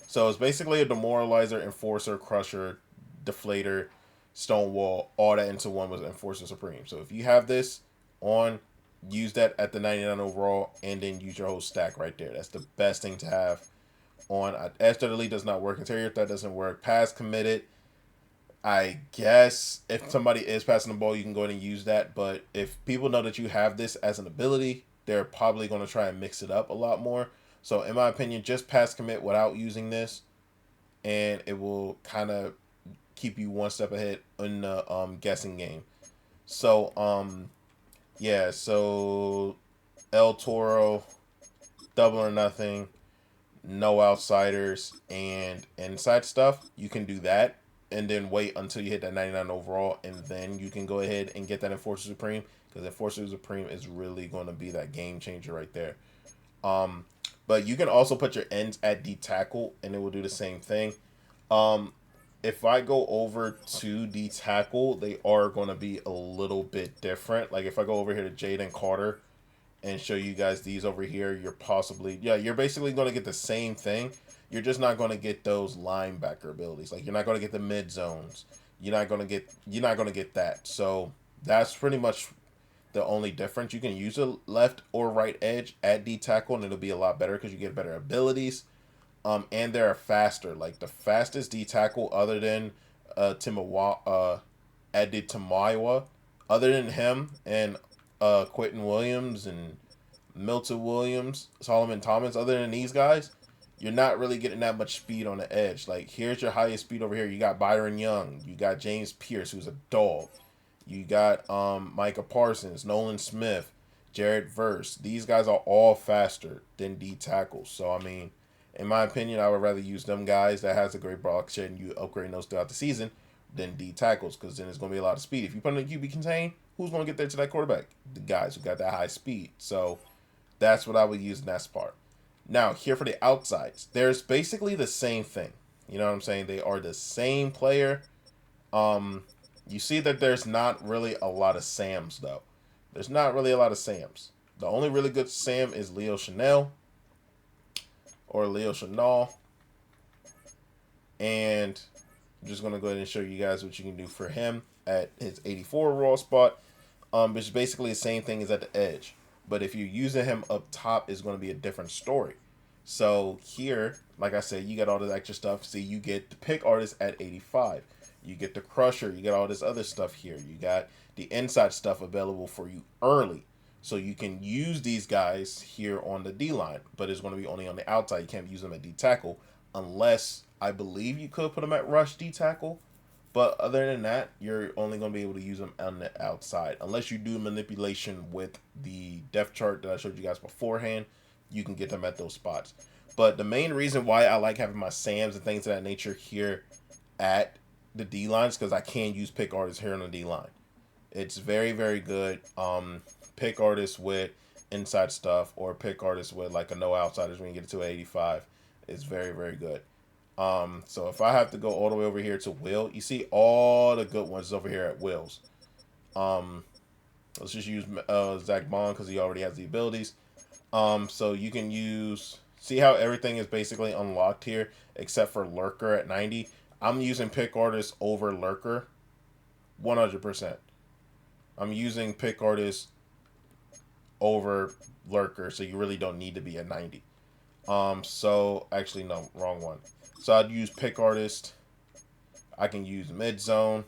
So it's basically a Demoralizer, Enforcer, Crusher, Deflator, Stonewall, all that into one with Enforcer Supreme. So if you have this on, use that at the 99 overall, and then use your whole stack right there. That's the best thing to have on. Edge to the lead does not work. Interior threat doesn't work. Pass committed, I guess if somebody is passing the ball, you can go ahead and use that. But if people know that you have this as an ability, they're probably going to try and mix it up a lot more. So in my opinion, just pass commit without using this, and it will kind of keep you one step ahead in the guessing game. So yeah, so El Toro, Double or Nothing, no outsiders, and inside stuff. You can do that and then wait until you hit that 99 overall, and then you can go ahead and get that Enforcer Supreme, because Enforcer Supreme is really going to be that game changer right there. But you can also put your ends at D tackle, and it will do the same thing. If I go over to D tackle, they are going to be a little bit different. Like if I go over here to Jaden Carter and show you guys these over here, you're basically going to get the same thing. You're just not going to get those linebacker abilities. Like you're not going to get the mid zones. You're not going to get that. So that's pretty much the only difference. You can use a left or right edge at D tackle, and it'll be a lot better because you get better abilities. And they're faster. Like the fastest D tackle other than Adi Tamawa, other than him and Quentin Williams and Milton Williams, Solomon Thomas, other than these guys, you're not really getting that much speed on the edge. Like here's your highest speed over here. You got Byron Young, you got James Pierce, who's a dog. You got Micah Parsons, Nolan Smith, Jared Verse. These guys are all faster than D tackles. So I mean, in my opinion, I would rather use them guys that has a great block shed and you upgrade those throughout the season than D tackles, because then it's going to be a lot of speed. If you put in a QB contain, who's going to get there to that quarterback? The guys who got that high speed. So that's what I would use in that part. Now, here for the outsides. There's basically the same thing. You know what I'm saying? They are the same player. You see that there's not really a lot of Sams, though. There's not really a lot of Sams. The only really good Sam is Leo Chanel. Or Leo Chanel. And I'm just going to go ahead and show you guys what you can do for him at his 84 raw spot. Which is basically the same thing as at the edge. But if you're using him up top, it's going to be a different story. So here, like I said, you got all this extra stuff. See, you get the pick artist at 85. You get the crusher. You get all this other stuff here. You got the inside stuff available for you early. So you can use these guys here on the D-line. But it's going to be only on the outside. You can't use them at D-tackle. Unless, I believe you could put them at rush D-tackle. But other than that, you're only going to be able to use them on the outside. Unless you do manipulation with the depth chart that I showed you guys beforehand, you can get them at those spots. But the main reason why I like having my Sams and things of that nature here at the D-line is because I can use pick artists here on the D-line. It's very, very good. Pick artists with inside stuff or pick artists with like a no outsiders when you get it to 85. It's very, very good. So if I have to go all the way over here to Will, you see all the good ones over here at Will's. Let's just use Zach Bond because he already has the abilities. So you can see how everything is basically unlocked here except for Lurker at 90. I'm using pick artist over Lurker 100%. I'm using pick artist over lurker, so you really don't need to be at 90. So actually no, wrong one. So I'd use pick artist. I can use mid zone,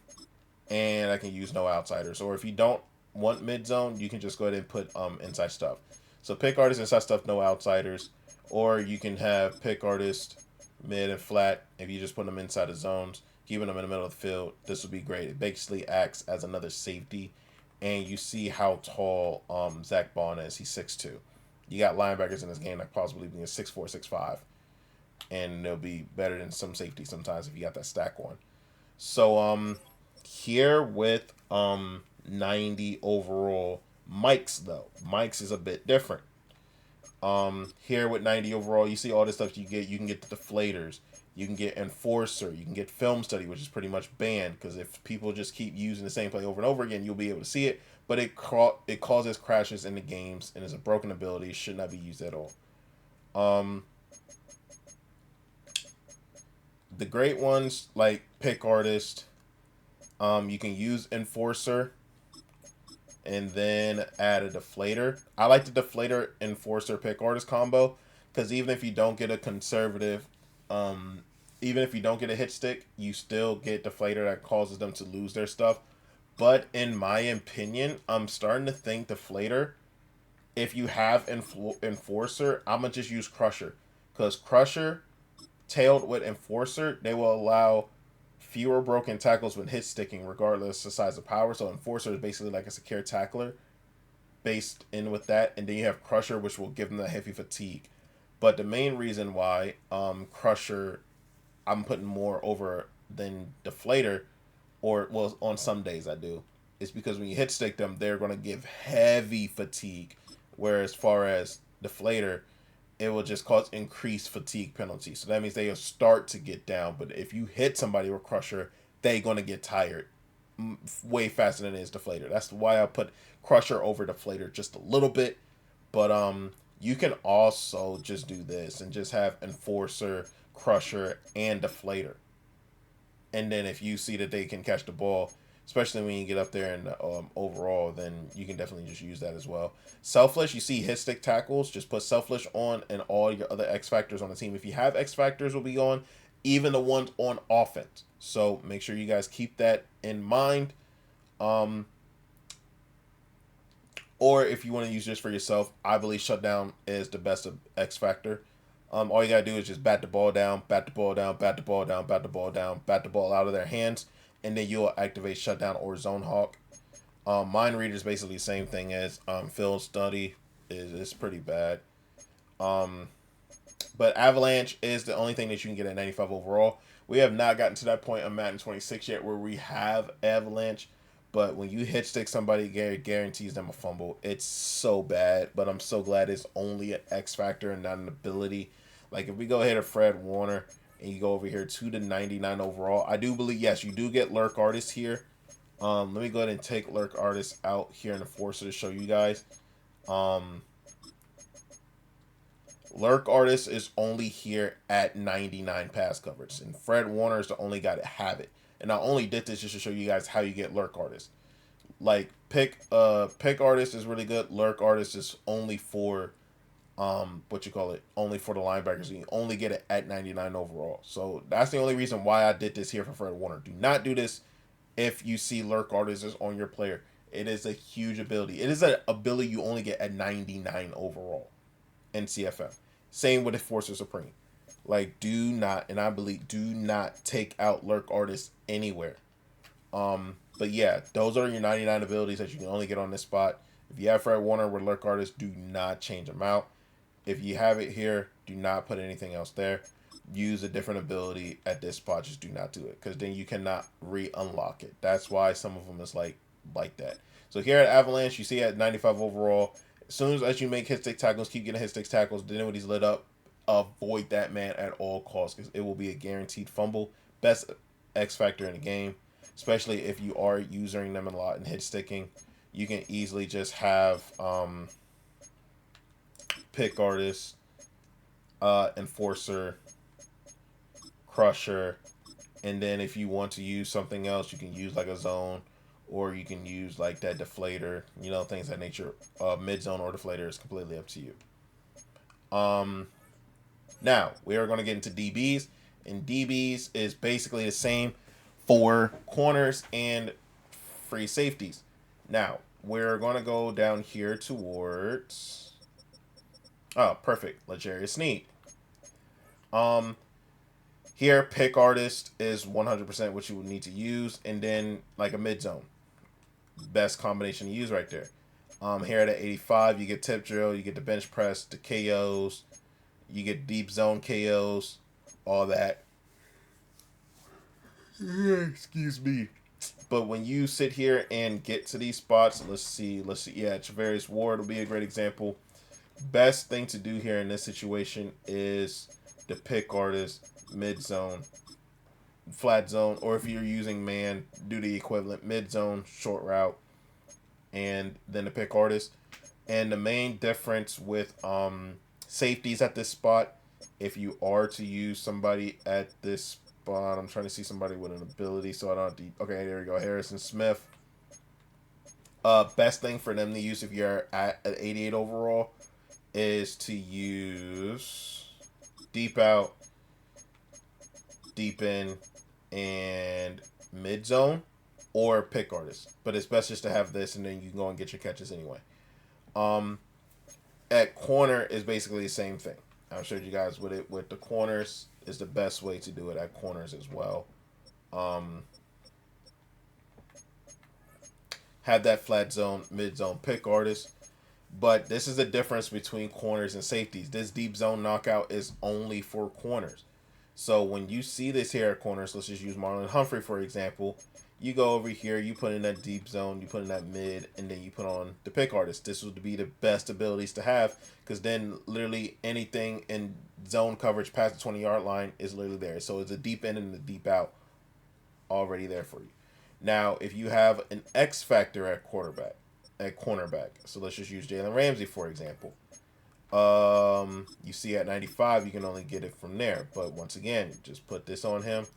and I can use no outsiders. Or if you don't want mid zone, you can just go ahead and put inside stuff. So pick artist, inside stuff, no outsiders. Or you can have pick artist, mid and flat. If you just put them inside the zones, keeping them in the middle of the field, this would be great. It basically acts as another safety. And you see how tall Zach Bond is. He's 6'2". You got linebackers in this game that possibly being 6'4", 6'5", and they'll be better than some safety sometimes if you got that stack one. So here with 90 overall, Mike's though. Mike's is a bit different. Here with 90 overall, you see all this stuff you get. You can get the deflators. You can get enforcer. You can get film study, which is pretty much banned because if people just keep using the same play over and over again, you'll be able to see it. But it causes crashes in the games and is a broken ability. It should not be used at all. The great ones like pick artist. You can use enforcer and then add a deflator. I like the deflator enforcer pick artist combo because even if you don't get a conservative, even if you don't get a hit stick, you still get deflator that causes them to lose their stuff. But in my opinion, I'm starting to think deflator. If you have enforcer, I'm gonna just use crusher because crusher tailed with enforcer, they will allow fewer broken tackles when hit sticking, regardless of size of power. So enforcer is basically like a secure tackler based in with that, and then you have crusher, which will give them the heavy fatigue. But the main reason why crusher I'm putting more over than deflator, or well on some days I do, is because when you hit stick them, they're going to give heavy fatigue, whereas far as deflator, it will just cause increased fatigue penalty. So that means they'll start to get down. But if you hit somebody with crusher, they're going to get tired way faster than it is deflator. That's why I put crusher over deflator just a little bit. But you can also just do this and just have enforcer, crusher, and deflator. And then if you see that they can catch the ball, especially when you get up there in overall, then you can definitely just use that as well. Selfish, you see hit stick tackles, just put selfish on and all your other X factors on the team. If you have X factors, will be on, even the ones on offense. So make sure you guys keep that in mind. Or if you want to use this for yourself, I believe shutdown is the best of X factor. All you gotta do is just bat the ball down, bat the ball down, bat the ball down, bat the ball down, bat the ball out of their hands, and then you'll activate shutdown or zone hawk. Mind reader is basically the same thing as field study. Is pretty bad. But avalanche is the only thing that you can get at 95 overall. We have not gotten to that point on Madden 26 yet where we have avalanche. But when you hit stick somebody, guarantees them a fumble. It's so bad, but I'm so glad it's only an X factor and not an ability. Like if we go ahead of Fred Warner and you go over here to the 99 overall, I do believe, yes, you do get lurk artist here. Let me go ahead and take lurk artist out here in the Forcer to show you guys. Lurk artist is only here at 99 pass coverage, and Fred Warner is the only guy to have it. And I only did this just to show you guys how you get lurk artist. Like pick artist is really good. Lurk artist is only for only for the linebackers. You only get it at 99 overall. So that's the only reason why I did this here for Fred Warner. Do not do this if you see lurk artist is on your player. It is a huge ability. It is an ability you only get at 99 overall in CFF. Same with the Enforcer Supreme. Like, do not, and I believe, do not take out lurk artists anywhere. But yeah, those are your 99 abilities that you can only get on this spot. If you have Fred Warner with lurk artists, do not change them out. If you have it here, do not put anything else there. Use a different ability at this spot. Just do not do it, because then you cannot re-unlock it. That's why some of them is like that. So here at Avalanche, you see at 95 overall, as soon as you make hit stick tackles, keep getting hit stick tackles, then when he's lit up, avoid that man at all costs, because it will be a guaranteed fumble. Best X factor in the game, especially if you are using them a lot and hit sticking. You can easily just have pick artist, enforcer, crusher, and then if you want to use something else, you can use like a zone or you can use like that deflator, you know, things of that nature. Mid zone or deflator is completely up to you. Now we are going to get into DBs, and DBs is basically the same for corners and free safeties. Now we're going to go down here towards. Oh, perfect. L'Jarius Sneed. Um, Here, pick artist is 100% what you would need to use, and then like a mid zone, best combination to use right there. Here at 85, you get tip drill, you get the bench press, the KOs, you get deep zone KOs, all that. Excuse me. But when you sit here and get to these spots, let's see. Yeah, Travarius Ward will be a great example. Best thing to do here in this situation is the pick artist, mid zone, flat zone, or if you're using man, do the equivalent mid zone, short route, and then the pick artist. And the main difference with safeties at this spot, if you are to use somebody at this spot, I'm trying to see somebody with an ability, so I don't have to. Okay, there we go, Harrison Smith. Best thing for them to use if you're at 88 overall is to use deep out, deep in, and mid zone, or pick artist. But it's best just to have this, and then you can go and get your catches anyway. At corner is basically the same thing. I showed you guys with it. With the corners is the best way to do it at corners as well. Have that flat zone, mid zone, pick artist. But this is the difference between corners and safeties. This deep zone knockout is only for corners. So when you see this here at corners, let's just use Marlon Humphrey for example. You go over here, you put in that deep zone, you put in that mid, and then you put on the pick artist. This would be the best abilities to have, because then literally anything in zone coverage past the 20-yard line is literally there. So it's a deep in and a deep out already there for you. Now, if you have an X factor at cornerback, so let's just use Jalen Ramsey for example. You see at 95, you can only get it from there. But once again, just put this on him,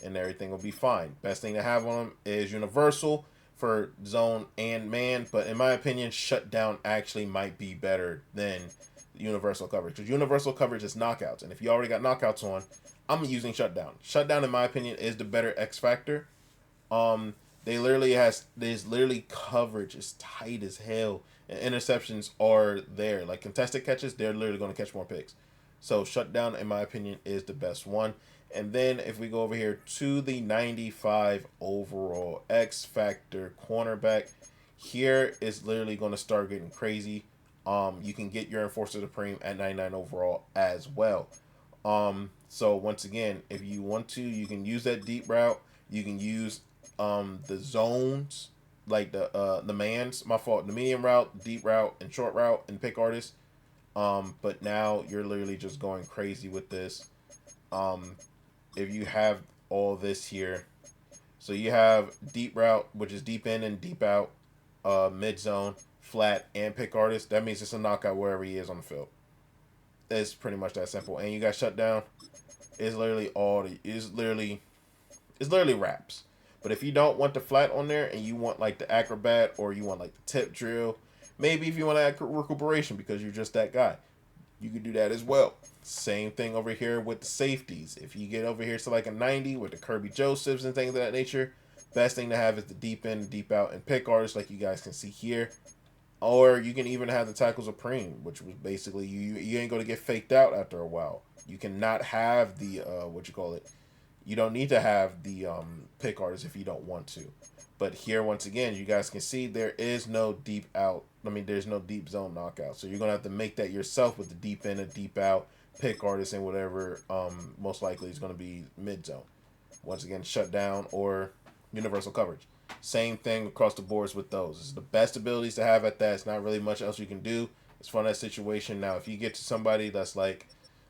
and everything will be fine. Best thing to have on him is universal for zone and man. But in my opinion, shutdown actually might be better than universal coverage, because universal coverage is knockouts, and if you already got knockouts on, I'm using shutdown. Shutdown, in my opinion, is the better X factor. There's literally coverage is tight as hell, and interceptions are there. Like contested catches, they're literally going to catch more picks. So shutdown, in my opinion, is the best one. And then if we go over here to the 95 overall X factor cornerback, here is literally going to start getting crazy. You can get your Enforcer Supreme at 99 overall as well. So once again, if you want to, you can use that deep route. You can use the zones, like the mans, my fault, the medium route, deep route, and short route, and pick artist. But now you're literally just going crazy with this. If you have all this here, so you have deep route, which is deep in and deep out, mid zone, flat, and pick artist. That means it's a knockout wherever he is on the field. It's pretty much that simple. And you got shutdown. It's literally it's literally wraps. But if you don't want the flat on there and you want like the acrobat, or you want like the tip drill, maybe if you want to add recuperation because you're just that guy, you could do that as well. Same thing over here with the safeties. If you get over here to like a 90 with the Kirby Josephs and things of that nature, best thing to have is the deep in, deep out, and pick artists, like you guys can see here. Or you can even have the tackle supreme, which was basically you ain't going to get faked out after a while. You cannot have the you don't need to have the pick artist if you don't want to. But here, once again, you guys can see there is no deep out. There's no deep zone knockout. So you're going to have to make that yourself with the deep in and deep out, pick artist, and whatever most likely is going to be mid zone. Once again, shutdown or universal coverage. Same thing across the boards with those. It's the best abilities to have at that. It's not really much else you can do. It's for that situation. Now, if you get to somebody that's like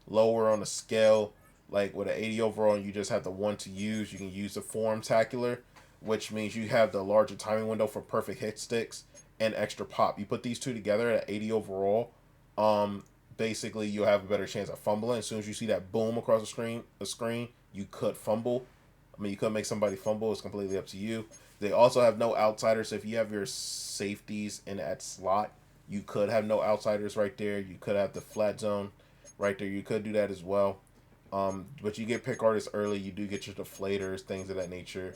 lower on the scale, like with an 80 overall, and you just have the one to use, you can use the form tacular, which means you have the larger timing window for perfect hit sticks and extra pop. You put these two together at 80 overall, basically you'll have a better chance at fumbling. As soon as you see that boom across the screen, you could fumble. You could make somebody fumble. It's completely up to you. They also have no outsiders. So if you have your safeties in at slot, you could have no outsiders right there. You could have the flat zone right there. You could do that as well. But you get pick artists early. You do get your deflators, things of that nature.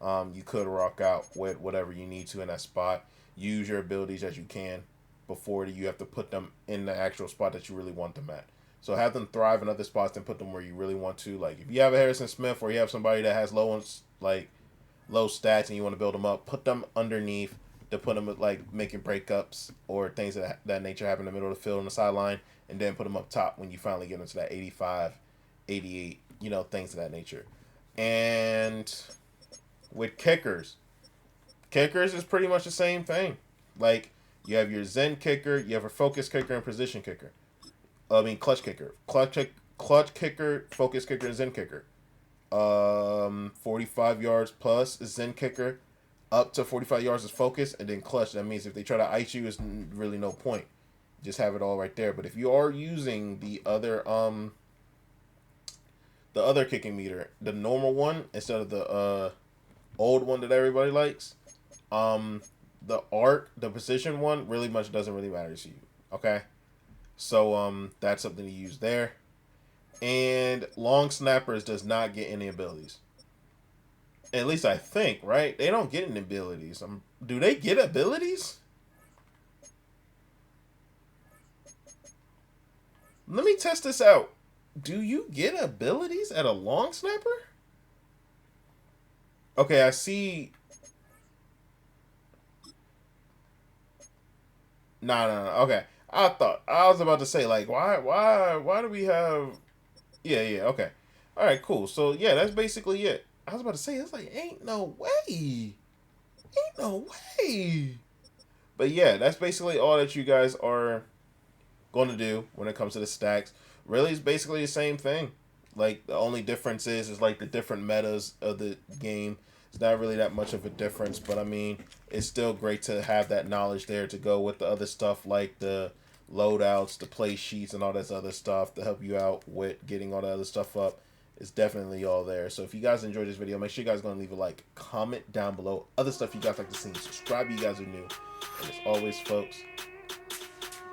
You could rock out with whatever you need to in that spot. Use your abilities as you can before you have to put them in the actual spot that you really want them at. So have them thrive in other spots and put them where you really want to. Like if you have a Harrison Smith or you have somebody that has low stats and you want to build them up, put them underneath to put them with like making breakups or things of that nature happen in the middle of the field on the sideline, and then put them up top when you finally get into that 85, 88, things of that nature. And with kickers is pretty much the same thing. Like you have your Zen kicker, you have a focus kicker and position kicker. Clutch kicker, focus kicker, and Zen kicker. 45 yards plus is Zen kicker, up to 45 yards is focus, and then clutch. That means if they try to ice you, it's really no point. Just have it all right there. But if you are using the other kicking meter, the normal one instead of the old one that everybody likes, the precision one really much doesn't really matter to you. Okay, so that's something to use there. And long snappers does not get any abilities. At least I think, right? They don't get any abilities. Do they get abilities? Let me test this out. Do you get abilities at a long snapper? Okay, I see. No. Okay. I was about to say, like, why do we have... Yeah, okay. All right, cool. So, yeah, that's basically it. I was about to say, it's like, ain't no way. But, yeah, that's basically all that you guys are going to do when it comes to the stacks. Really, it's basically the same thing. Like, the only difference is like, the different metas of the game. It's not really that much of a difference, but, I mean, it's still great to have that knowledge there to go with the other stuff like the loadouts, the play sheets, and all this other stuff to help you out with getting all that other stuff up. It's definitely all there. So if you guys enjoyed this video, make sure you guys are going to leave a like, comment down below other stuff you guys like to see, subscribe if you guys are new, and as always, folks,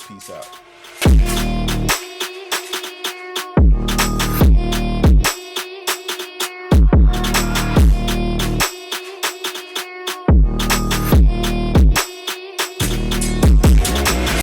peace out.